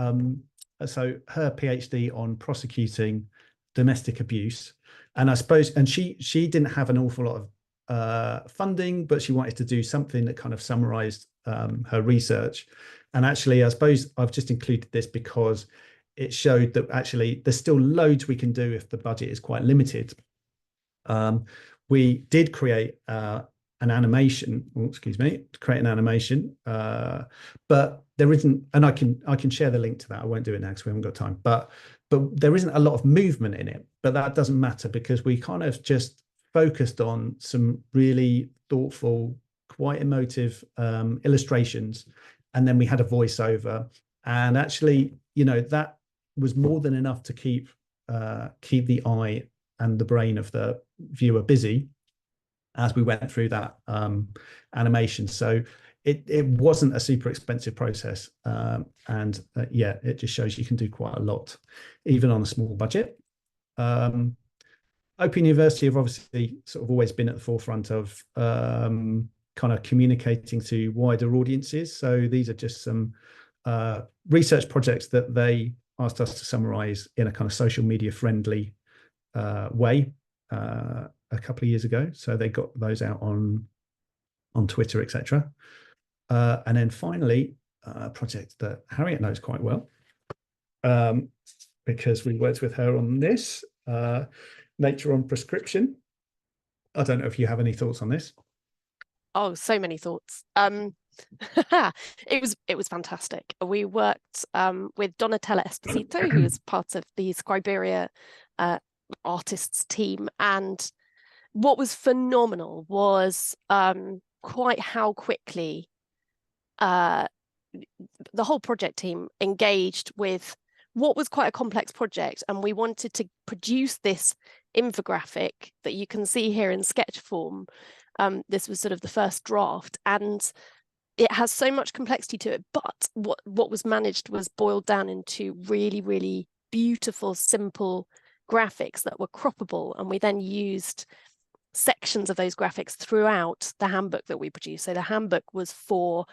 so her PhD on prosecuting domestic abuse, and I suppose, and she didn't have an awful lot of funding, but she wanted to do something that kind of summarized her research. And actually, I suppose I've just included this because it showed that actually there's still loads we can do if the budget is quite limited. We did create an animation, create an animation, but there isn't, and I can share the link to that. I won't do it now because we haven't got time, but there isn't a lot of movement in it, but that doesn't matter because we kind of just focused on some really thoughtful, quite emotive illustrations. And then we had a voiceover, and actually, you know, that was more than enough to keep the eye and the brain of the viewer busy as we went through that animation. So it wasn't a super expensive process. And yeah, it just shows you can do quite a lot, even on a small budget. Open University have obviously sort of always been at the forefront of kind of communicating to wider audiences. So these are just some research projects that they asked us to summarize in a kind of social media friendly way a couple of years ago. So they got those out on Twitter, etc. And then finally, a project that Harriet knows quite well, because we worked with her on this, Nature on Prescription. I don't know if you have any thoughts on this. Oh, so many thoughts. It was fantastic. We worked with Donatella Esposito, who is part of the Scriberia artists team, and what was phenomenal was quite how quickly the whole project team engaged with what was quite a complex project, and we wanted to produce this infographic that you can see here in sketch form. This was sort of the first draft, and it has so much complexity to it, but what was managed was boiled down into really, really beautiful, simple graphics that were croppable, and we then used sections of those graphics throughout the handbook that we produced. So the handbook was for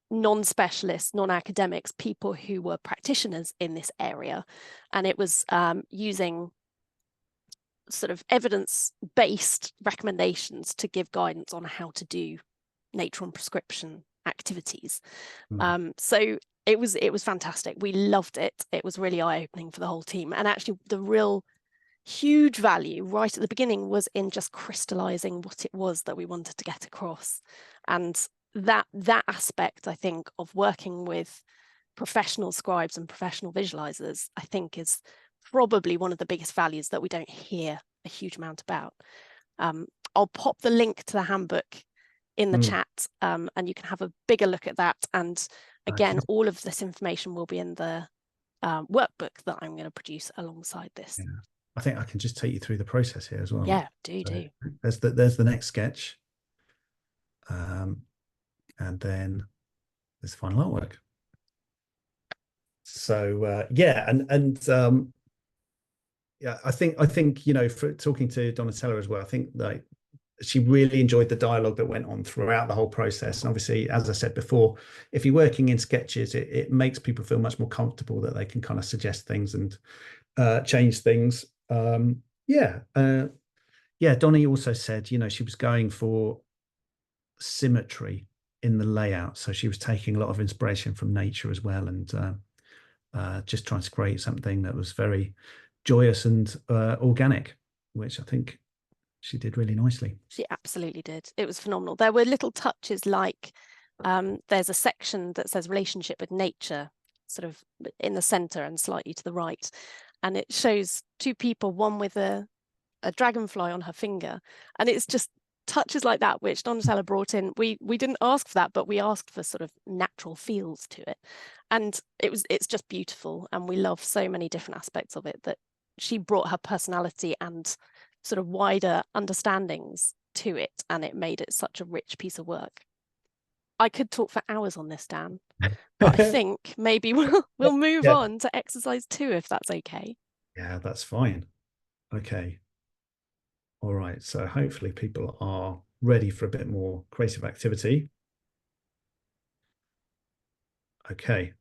non-specialists, non-academics, people who were practitioners in this area, and it was using sort of evidence-based recommendations to give guidance on how to do nature on prescription activities. So it was fantastic. We loved it. It was really eye-opening for the whole team, and actually the real huge value right at the beginning was in just crystallizing what it was that we wanted to get across. And that aspect, I think, of working with professional scribes and professional visualizers, I think, is probably one of the biggest values that we don't hear a huge amount about. I'll pop the link to the handbook in the chat, and you can have a bigger look at that. And again, all of this information will be in the workbook that I'm going to produce alongside this. Yeah. I think I can just take you through the process here as well. Yeah, do. There's the next sketch, and then there's the final artwork. So yeah, yeah, I think, you know, for talking to Donatella as well, I think like she really enjoyed the dialogue that went on throughout the whole process. And obviously, as I said before, if you're working in sketches, it makes people feel much more comfortable that they can kind of suggest things and change things. Yeah, Donnie also said, you know, she was going for symmetry in the layout, so she was taking a lot of inspiration from nature as well, and just trying to create something that was very joyous and organic, which I think she did really nicely. She absolutely did. It was phenomenal. There were little touches like there's a section that says relationship with nature, sort of in the center and slightly to the right, and it shows two people, one with a dragonfly on her finger, and it's just touches like that which Donatella brought in. We didn't ask for that, but we asked for sort of natural feels to it, and it's just beautiful, and we love so many different aspects of it that she brought her personality and sort of wider understandings to it, and it made it such a rich piece of work. I could talk for hours on this, Dan, but I think maybe we'll move on to exercise 2, if that's okay. Yeah, that's fine. Okay. All right. So hopefully people are ready for a bit more creative activity. Okay.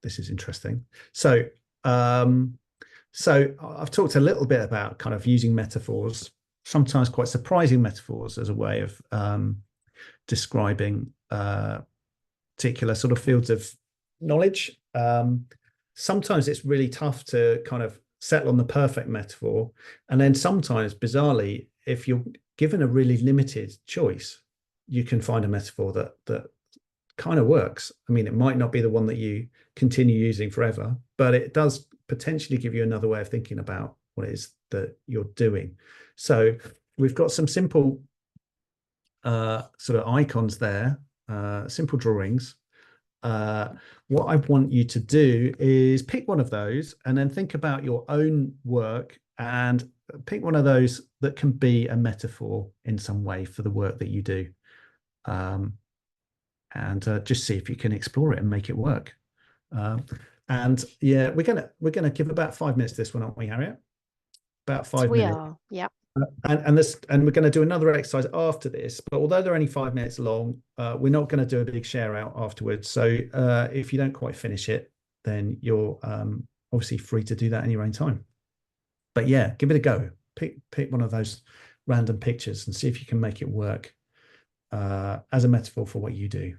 This is interesting. So, so I've talked a little bit about kind of using metaphors, sometimes quite surprising metaphors, as a way of describing particular sort of fields of knowledge. Sometimes it's really tough to kind of settle on the perfect metaphor. And then sometimes, bizarrely, if you're given a really limited choice, you can find a metaphor that kind of works. I mean, it might not be the one that you continue using forever, but it does potentially give you another way of thinking about what it is that you're doing. So we've got some simple sort of icons there, simple drawings. What I want you to do is pick one of those and then think about your own work and pick one of those that can be a metaphor in some way for the work that you do. And just see if you can explore it and make it work. And yeah, we're gonna give about 5 minutes to this one, aren't we, Harriet? About 5 minutes. We are, yeah. And we're going to do another exercise after this, but although they're only 5 minutes long, we're not going to do a big share out afterwards. So if you don't quite finish it, then you're obviously free to do that in your own time. But yeah, give it a go. Pick one of those random pictures and see if you can make it work as a metaphor for what you do.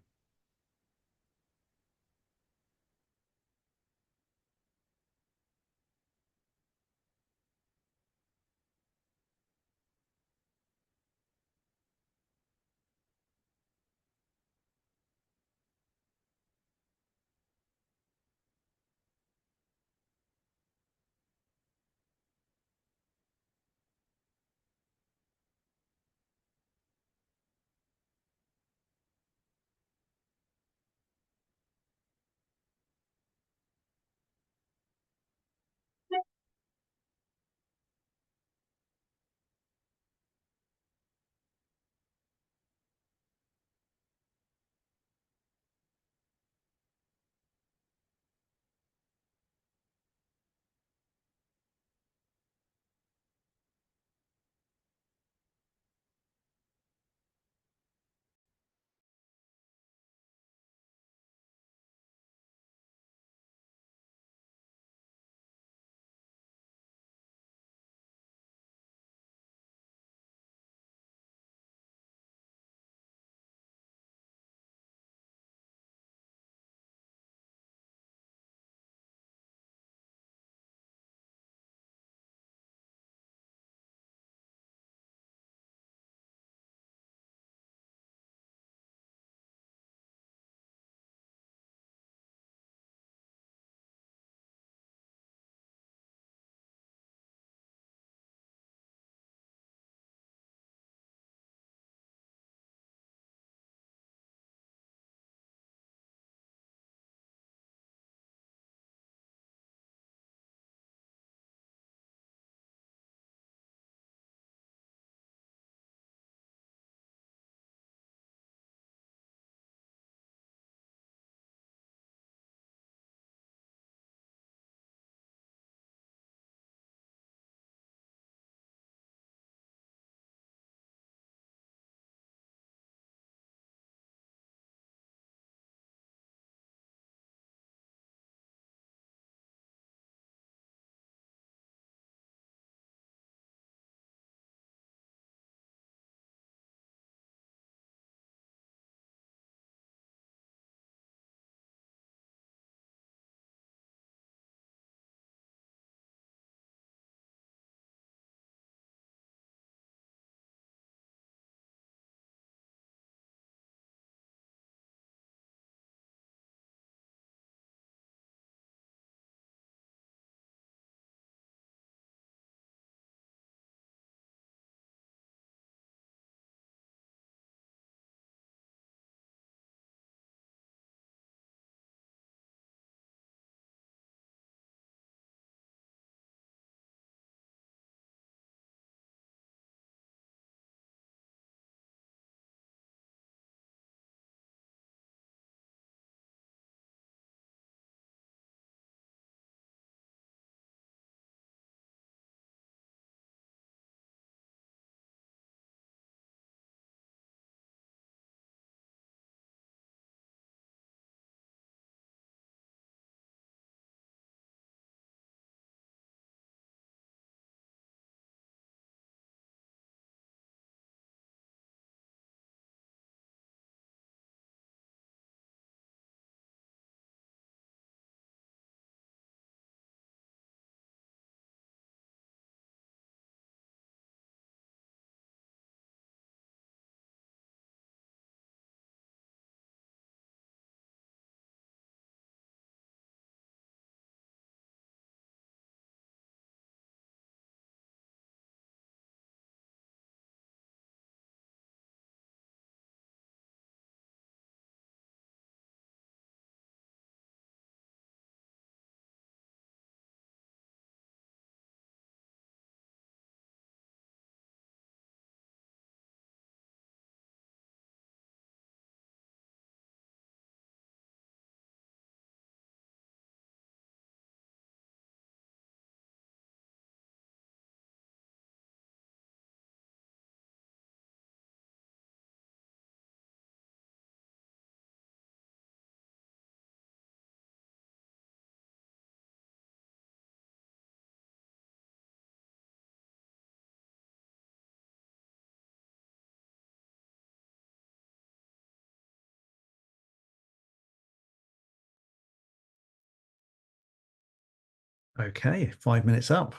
Okay, 5 minutes up.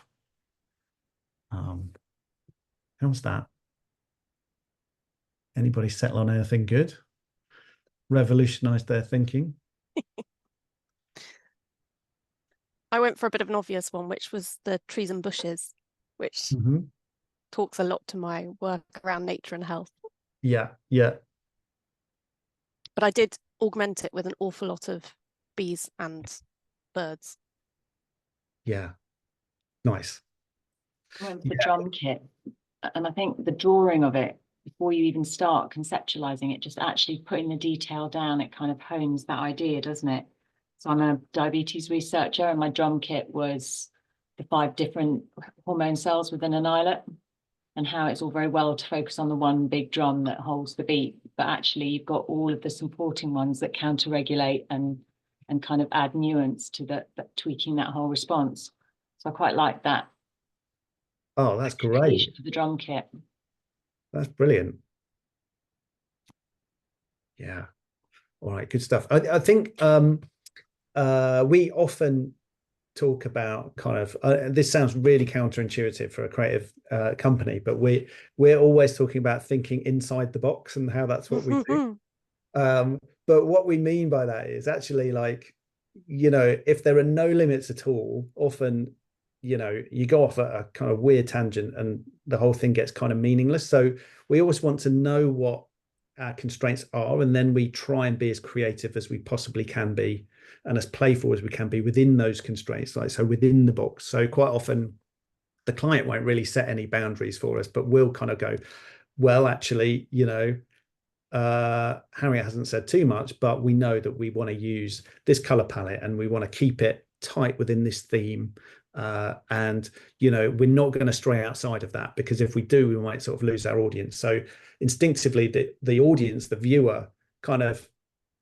How's that? Anybody settle on anything good? Revolutionize their thinking? I went for a bit of an obvious one, which was the trees and bushes, which talks a lot to my work around nature and health. Yeah, yeah. But I did augment it with an awful lot of bees and birds. Yeah, nice. I went for the drum kit, and I think the drawing of it, before you even start conceptualizing it, just actually putting the detail down, it kind of hones that idea, doesn't it? So I'm a diabetes researcher, and my drum kit was the 5 different hormone cells within an islet, and how it's all very well to focus on the one big drum that holds the beat, but actually you've got all of the supporting ones that counter-regulate and kind of add nuance to that tweaking that whole response. So I quite like that. Oh, that's great. For the drum kit. That's brilliant. Yeah. All right, good stuff. I think we often talk about kind of this sounds really counterintuitive for a creative company, but we're always talking about thinking inside the box and how that's what we do. But what we mean by that is actually, like, you know, if there are no limits at all, often, you know, you go off a kind of weird tangent and the whole thing gets kind of meaningless. So we always want to know what our constraints are, and then we try and be as creative as we possibly can be and as playful as we can be within those constraints, like so within the box. So quite often the client won't really set any boundaries for us, but we'll kind of go, well, actually, you know, Harriet hasn't said too much, but we know that we want to use this color palette and we want to keep it tight within this theme. And, you know, we're not going to stray outside of that, because if we do, we might sort of lose our audience. So instinctively, the audience, the viewer, kind of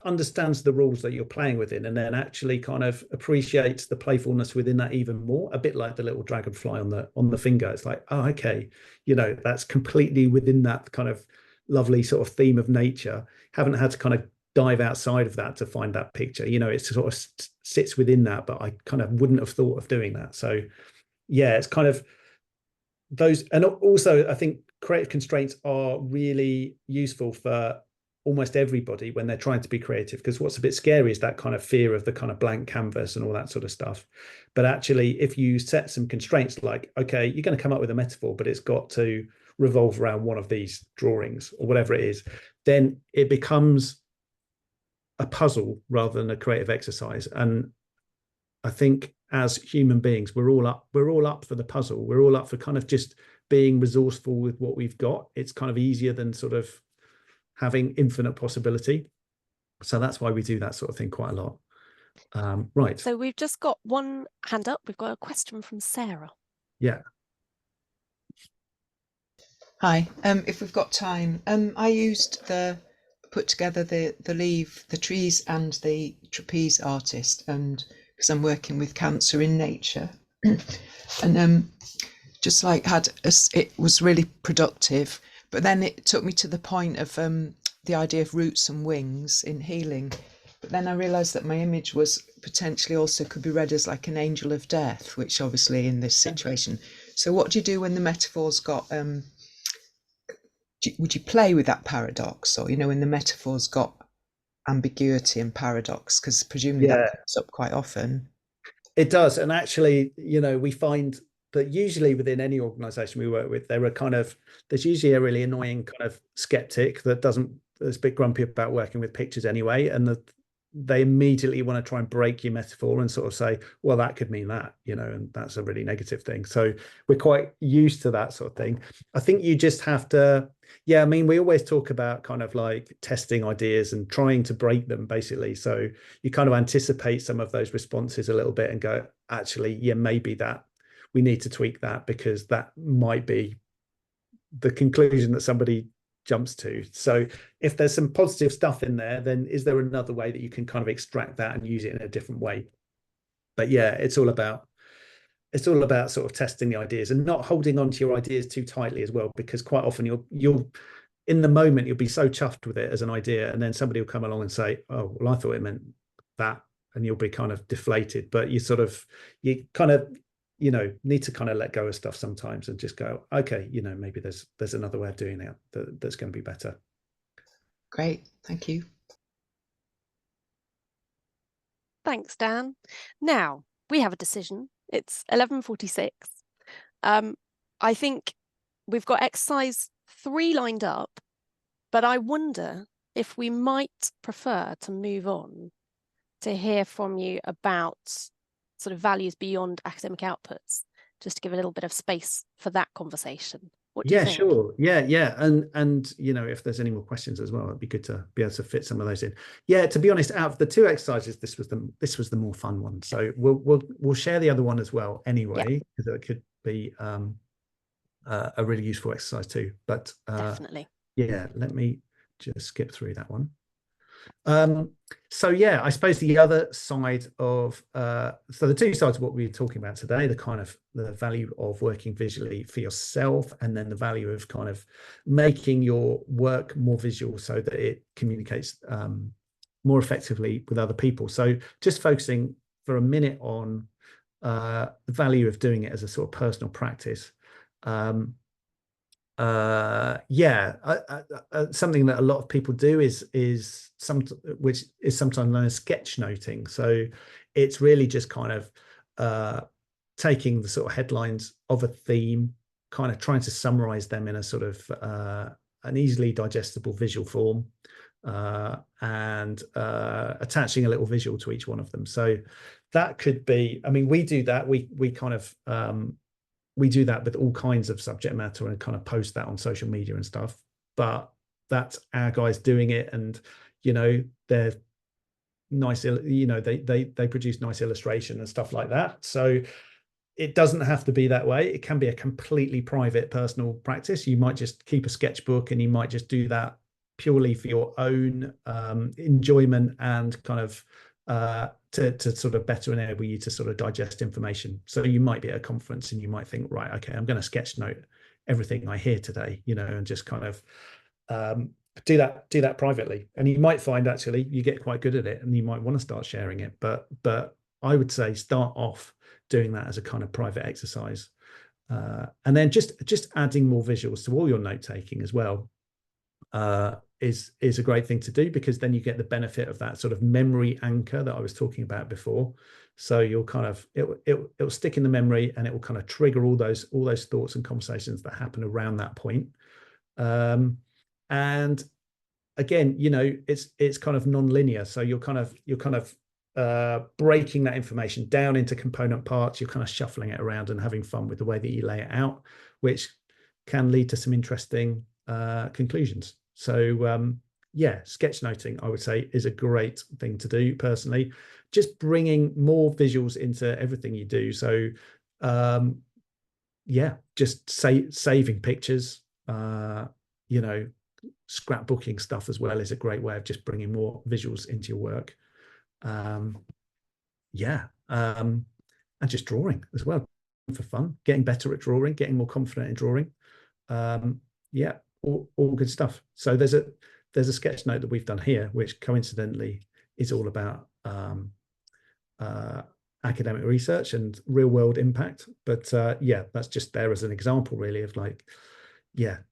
understands the rules that you're playing within, and then actually kind of appreciates the playfulness within that even more. A bit like the little dragonfly on the finger. It's like, oh, okay, you know, that's completely within that kind of lovely sort of theme of nature. Haven't had to kind of dive outside of that to find that picture. You know, it sort of sits within that, but I kind of wouldn't have thought of doing that. So yeah, it's kind of those. And also I think creative constraints are really useful for almost everybody when they're trying to be creative, because what's a bit scary is that kind of fear of the kind of blank canvas and all that sort of stuff. But actually, if you set some constraints, like, okay, you're going to come up with a metaphor, but it's got to revolve around one of these drawings or whatever it is, then it becomes a puzzle rather than a creative exercise. And I think as human beings, we're all up for the puzzle. We're all up for kind of just being resourceful with what we've got. It's kind of easier than sort of having infinite possibility. So that's why we do that sort of thing quite a lot. Right. So we've just got one hand up. We've got a question from Sarah. Yeah. Hi. If we've got time, I put together the leaf, the trees and the trapeze artist, and because I'm working with cancer in nature, and just like it was really productive. But then it took me to the point of the idea of roots and wings in healing. But then I realised that my image was potentially also could be read as like an angel of death, which obviously in this situation. So what do you do when the metaphor's got, would you play with that paradox? Or, you know, when the metaphor's got ambiguity and paradox, because presumably that comes up quite often. It does. And actually, you know, we find that usually within any organization we work with, there's usually a really annoying kind of skeptic that's a bit grumpy about working with pictures anyway. And they immediately want to try and break your metaphor and sort of say, well, that could mean that, you know, and that's a really negative thing. So we're quite used to that sort of thing. I think you just have to, I mean, we always talk about kind of like testing ideas and trying to break them, basically. So you kind of anticipate some of those responses a little bit and go, actually, maybe that we need to tweak that, because that might be the conclusion that somebody jumps to. So if there's some positive stuff in there, then is there another way that you can kind of extract that and use it in a different way? But yeah, it's all about sort of testing the ideas and not holding on to your ideas too tightly as well, because quite often you'll in the moment you'll be so chuffed with it as an idea, and then somebody will come along and say, oh, well, I thought it meant that, and you'll be kind of deflated, but you kind of need to kind of let go of stuff sometimes and just go, okay, maybe there's another way of doing it that's going to be better. Great, thank you. Thanks, Dan. Now we have a decision. It's 11:46. I think we've got exercise 3 lined up, but I wonder if we might prefer to move on to hear from you about sort of values beyond academic outputs, just to give a little bit of space for that conversation. What do you think? Sure. Yeah. And if there's any more questions as well, it'd be good to be able to fit some of those in. Yeah, to be honest, out of the 2 exercises, this was the more fun one. So we'll share the other one as well anyway, because it could be a really useful exercise too. But definitely. Yeah, let me just skip through that one. So yeah, I suppose the other side of so the 2 sides of what we were talking about today, the kind of the value of working visually for yourself, and then the value of kind of making your work more visual so that it communicates more effectively with other people. So just focusing for a minute on the value of doing it as a sort of personal practice. Something that a lot of people do which is sometimes known as sketchnoting. So it's really just kind of taking the sort of headlines of a theme, kind of trying to summarize them in a sort of an easily digestible visual form, and attaching a little visual to each one of them. So that could be, I mean, we do that, we kind of we do that with all kinds of subject matter and kind of post that on social media and stuff, but that's our guys doing it, and they're nice, they produce nice illustration and stuff like that. So it doesn't have to be that way. It can be a completely private personal practice. You might just keep a sketchbook and you might just do that purely for your own enjoyment and kind of to sort of better enable you to sort of digest information. So you might be at a conference and you might think, right, okay, I'm going to sketch note everything I hear today, and just kind of do that privately. And you might find actually you get quite good at it and you might want to start sharing it. But I would say start off doing that as a kind of private exercise. And then just adding more visuals to all your note taking as well is a great thing to do, because then you get the benefit of that sort of memory anchor that I was talking about before. So you'll kind of it'll stick in the memory, and it will kind of trigger all those thoughts and conversations that happen around that point. And again, it's kind of non-linear. So you're kind of breaking that information down into component parts. You're kind of shuffling it around and having fun with the way that you lay it out, which can lead to some interesting conclusions. So sketchnoting, I would say, is a great thing to do personally. Just bringing more visuals into everything you do. So just saving pictures, scrapbooking stuff as well is a great way of just bringing more visuals into your work. And just drawing as well for fun, getting better at drawing, getting more confident in drawing. All good stuff. So there's a sketch note that we've done here, which coincidentally is all about academic research and real world impact. But that's just there as an example really of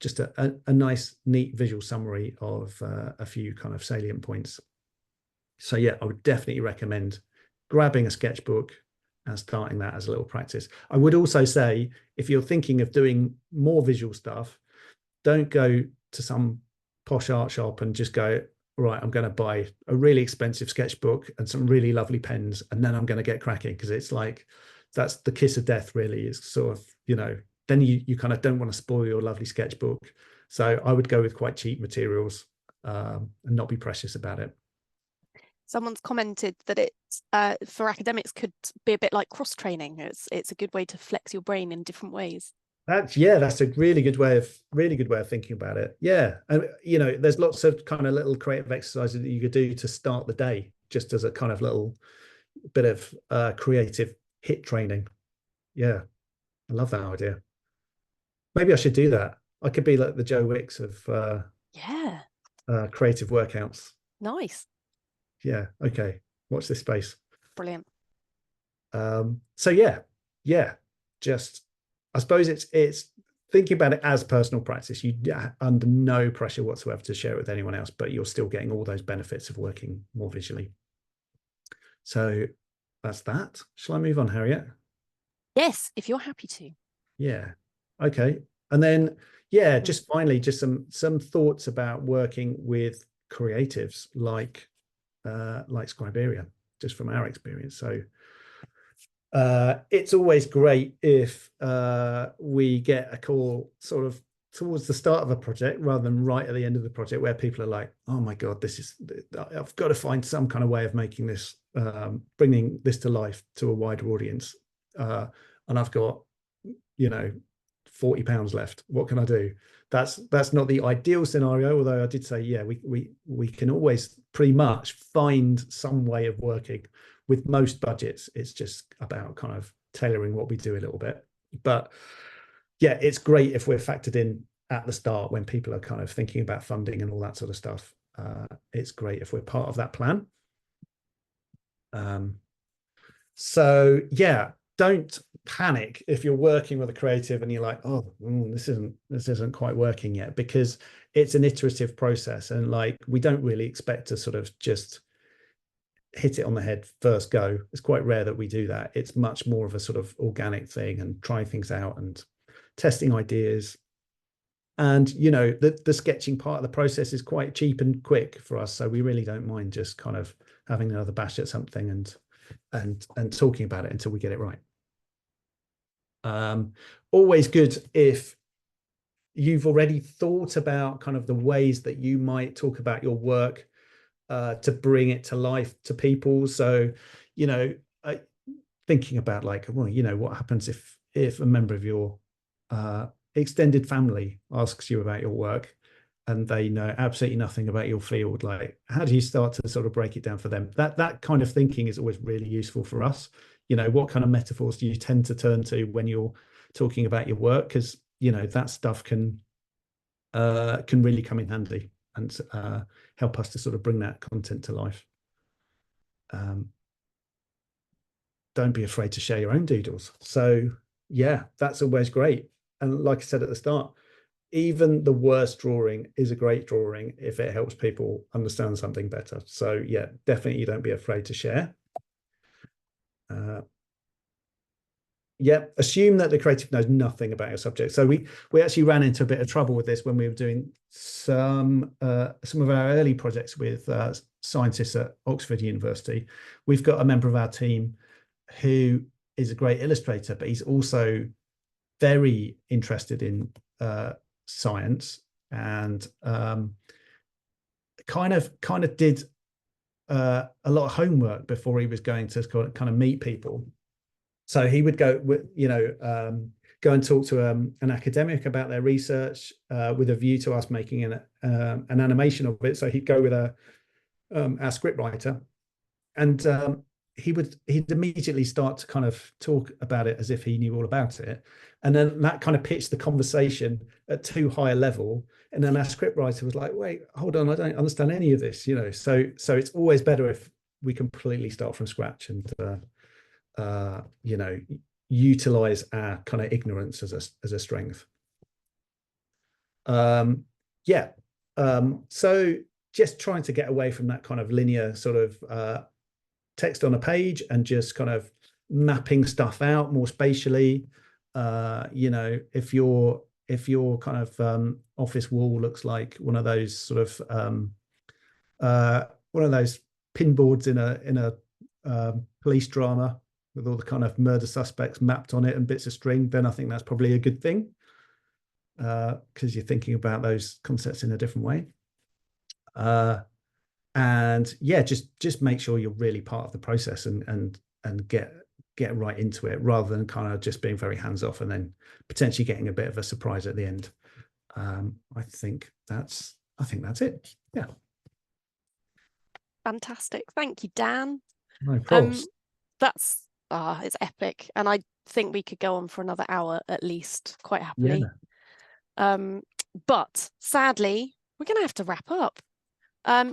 just a nice, neat visual summary of a few kind of salient points. So I would definitely recommend grabbing a sketchbook and starting that as a little practice. I would also say, if you're thinking of doing more visual stuff, don't go to some posh art shop and just go, right, I'm going to buy a really expensive sketchbook and some really lovely pens, and then I'm going to get cracking, because it's like, that's the kiss of death really. It's sort of, then you kind of don't want to spoil your lovely sketchbook. So I would go with quite cheap materials and not be precious about it. Someone's commented that it's for academics could be a bit like cross training. It's a good way to flex your brain in different ways. That's a really good way of thinking about it. Yeah, and there's lots of kind of little creative exercises that you could do to start the day, just as a kind of little bit of creative hit training. Yeah, I love that idea. Maybe I should do that. I could be like the Joe Wicks of creative workouts. Nice. Yeah. Okay. Watch this space. Brilliant. So yeah, just I suppose it's thinking about it as personal practice. You under no pressure whatsoever to share it with anyone else, but you're still getting all those benefits of working more visually. So that's that. Shall I move on, Harriet? Yes, if you're happy to. Yeah. Okay. And then, yeah, just finally, just some thoughts about working with creatives like Scriberia, just from our experience. So it's always great if we get a call sort of towards the start of a project rather than right at the end of the project, where people are like, oh my God, I've got to find some kind of way of making this, bringing this to life to a wider audience. And I've got, 40 pounds left. What can I do? That's not the ideal scenario, although I did say, yeah, we can always pretty much find some way of working. With most budgets, it's just about kind of tailoring what we do a little bit. But yeah, it's great if we're factored in at the start when people are kind of thinking about funding and all that sort of stuff. It's great if we're part of that plan. So yeah, don't panic if you're working with a creative and you're like, oh, this isn't quite working yet, because it's an iterative process, and like we don't really expect to sort of just hit it on the head first go. It's quite rare that we do that. It's much more of a sort of organic thing and trying things out and testing ideas. And the sketching part of the process is quite cheap and quick for us, so we really don't mind just kind of having another bash at something and talking about it until we get it right. Always good if you've already thought about kind of the ways that you might talk about your work to bring it to life to people. So, thinking about like, well, what happens if a member of your extended family asks you about your work and they know absolutely nothing about your field? Like, how do you start to sort of break it down for them? That kind of thinking is always really useful for us. What kind of metaphors do you tend to turn to when you're talking about your work? Because that stuff can really come in handy and help us to sort of bring that content to life. Don't be afraid to share your own doodles. So yeah, that's always great. And like I said at the start, even the worst drawing is a great drawing if it helps people understand something better. So yeah, definitely don't be afraid to share. Yeah, assume that the creative knows nothing about your subject. So we actually ran into a bit of trouble with this when we were doing some of our early projects with scientists at Oxford University. We've got a member of our team who is a great illustrator, but he's also very interested in science, and kind of did a lot of homework before he was going to kind of meet people. So he would go, go and talk to an academic about their research with a view to us making an animation of it. So he'd go with our scriptwriter, and he'd immediately start to kind of talk about it as if he knew all about it, and then that kind of pitched the conversation at too high a level. And then our scriptwriter was like, "Wait, hold on, I don't understand any of this." So it's always better if we completely start from scratch and utilize our kind of ignorance as a strength. So just trying to get away from that kind of linear sort of text on a page and just kind of mapping stuff out more spatially. If your kind of office wall looks like one of those sort of one of those pinboards in a police drama with all the kind of murder suspects mapped on it and bits of string, then I think that's probably a good thing, because you're thinking about those concepts in a different way. And yeah, just make sure you're really part of the process and get right into it, rather than kind of just being very hands off and then potentially getting a bit of a surprise at the end. I think that's it. Yeah. Fantastic. Thank you, Dan. No problems. That's it's epic, and I think we could go on for another hour at least, quite happily. Yeah. But sadly, we're going to have to wrap up.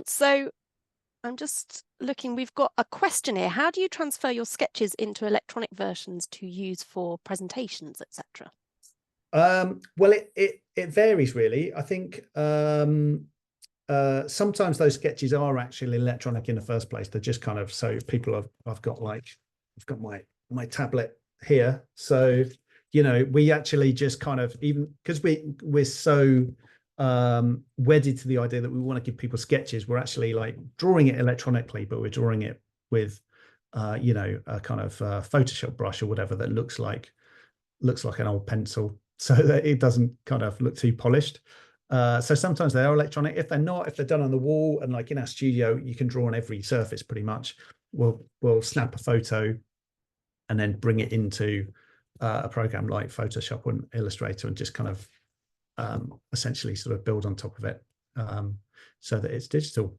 So I'm just looking, we've got a question here. How do you transfer your sketches into electronic versions to use for presentations, etc.? Well, it varies really. I think sometimes those sketches are actually electronic in the first place. They're just kind of, so people have, I've got my tablet here. So, you know, we actually just kind of, even because we're so wedded to the idea that we want to give people sketches, we're actually like drawing it electronically, but we're drawing it with you know, a kind of Photoshop brush or whatever that looks like an old pencil, so that it doesn't kind of look too polished. So sometimes they are electronic. If they're not, if they're done on the wall, and like in our studio, you can draw on every surface pretty much. We'll snap a photo and then bring it into a program like Photoshop or Illustrator and just kind of essentially sort of build on top of it so that it's digital.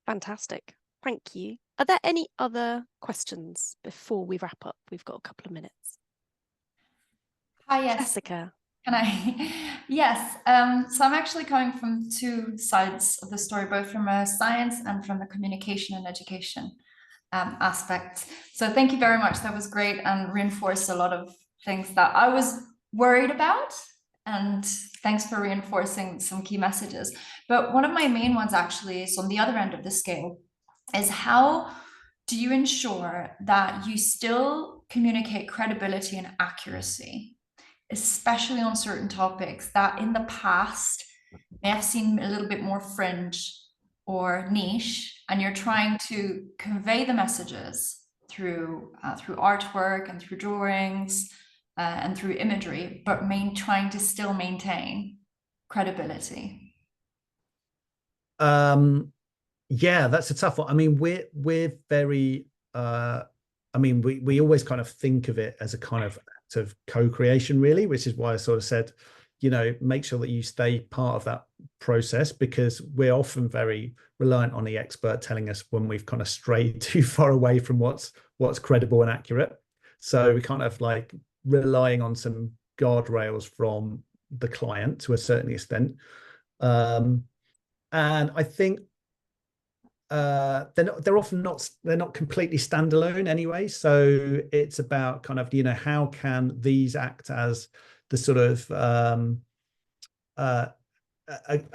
Fantastic. Thank you. Are there any other questions before we wrap up? We've got a couple of minutes. Hi, yes. Jessica. Can I? Yes. So I'm actually coming from two sides of the story, both from a science and from the communication and education aspect. So thank you very much. That was great and reinforced a lot of things that I was worried about. And thanks for reinforcing some key messages. But one of my main ones actually is on the other end of the scale, is how do you ensure that you still communicate credibility and accuracy, especially on certain topics that in the past may have seemed a little bit more fringe or niche, and you're trying to convey the messages through artwork and through drawings and through imagery, but trying to still maintain credibility? Yeah, that's a tough one. I mean, we're very I mean, we always kind of think of it as a kind of act of co-creation, really, which is why I sort of said, you know, make sure that you stay part of that process, because we're often very reliant on the expert telling us when we've kind of strayed too far away from what's credible and accurate. So we kind of like relying on some guardrails from the client to a certain extent. And I think they're often not, they're not completely standalone anyway. So it's about kind of, you know, how can these act as the sort of a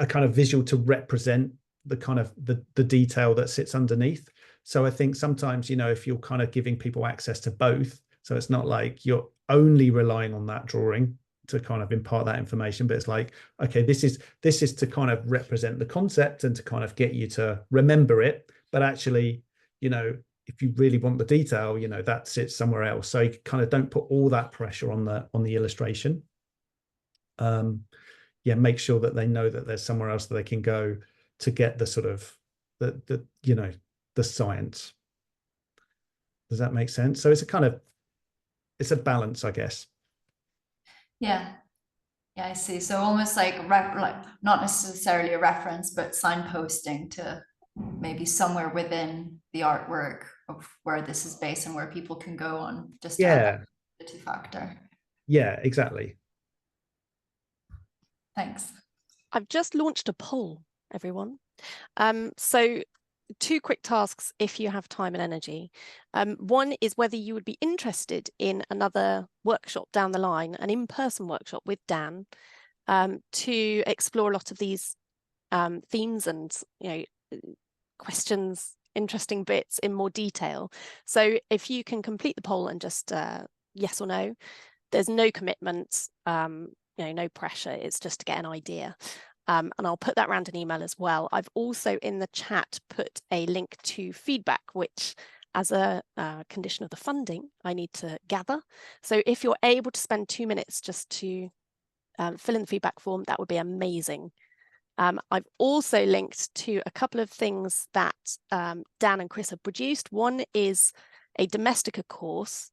kind of visual to represent the kind of the detail that sits underneath. So I think sometimes, you know, if you're kind of giving people access to both, so it's not like you're only relying on that drawing to kind of impart that information, but it's like, okay, this is to kind of represent the concept and to kind of get you to remember it, but actually, you know, if you really want the detail, you know, that sits somewhere else. So you kind of don't put all that pressure on the illustration. Yeah, make sure that they know that there's somewhere else that they can go to get the sort of the you know, the science. Does that make sense? So it's a kind of, it's a balance, I guess. Yeah, I see. So almost like not necessarily a reference, but signposting to maybe somewhere within the artwork of where this is based and where people can go on, just to add the two factor. Yeah, exactly. Thanks. I've just launched a poll, everyone. So 2 quick tasks if you have time and energy. One is whether you would be interested in another workshop down the line, an in-person workshop with Dan, to explore a lot of these themes and, you know, questions, interesting bits in more detail. So if you can complete the poll and just yes or no, there's no commitment, you know, no pressure, it's just to get an idea. And I'll put that around an email as well. I've also in the chat put a link to feedback, which as a condition of the funding, I need to gather. So if you're able to spend 2 minutes just to fill in the feedback form, that would be amazing. I've also linked to a couple of things that Dan and Chris have produced. One is a Domestica course,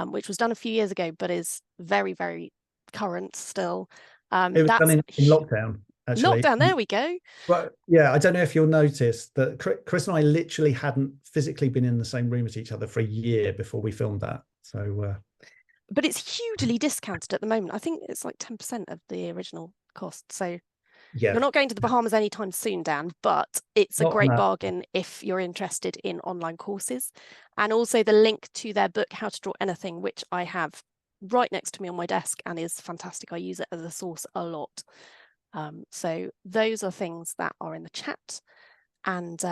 which was done a few years ago, but is very, very current still. It was done in lockdown. Actually. Lockdown, there we go. But yeah, I don't know if you'll notice that Chris and I literally hadn't physically been in the same room as each other for a year before we filmed that. So, but it's hugely discounted at the moment. I think it's like 10% of the original cost. So You're not going to the Bahamas anytime soon, Dan, but it's a great bargain if you're interested in online courses. And also the link to their book, How to Draw Anything, which I have right next to me on my desk and is fantastic. I use it as a source a lot. So those are things that are in the chat. And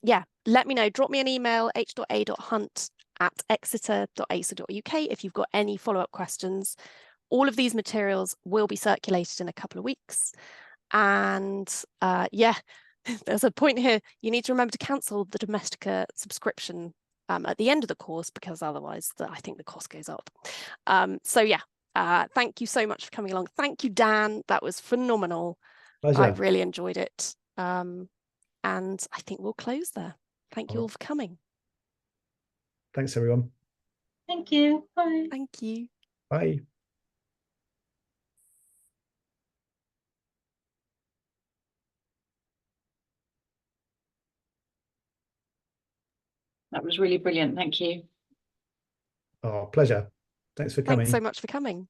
yeah, let me know. Drop me an email, h.a.hunt@exeter.ac.uk if you've got any follow-up questions. All of these materials will be circulated in a couple of weeks. And yeah, there's a point here. You need to remember to cancel the Domestika subscription at the end of the course, because otherwise I think the cost goes up. So yeah, thank you so much for coming along. Thank you, Dan. That was phenomenal. Pleasure. I really enjoyed it. And I think we'll close there. Thank you all for coming. Thanks, everyone. Thank you. Bye. Thank you. Bye. That was really brilliant. Thank you. Oh, pleasure. Thanks for coming. Thanks so much for coming.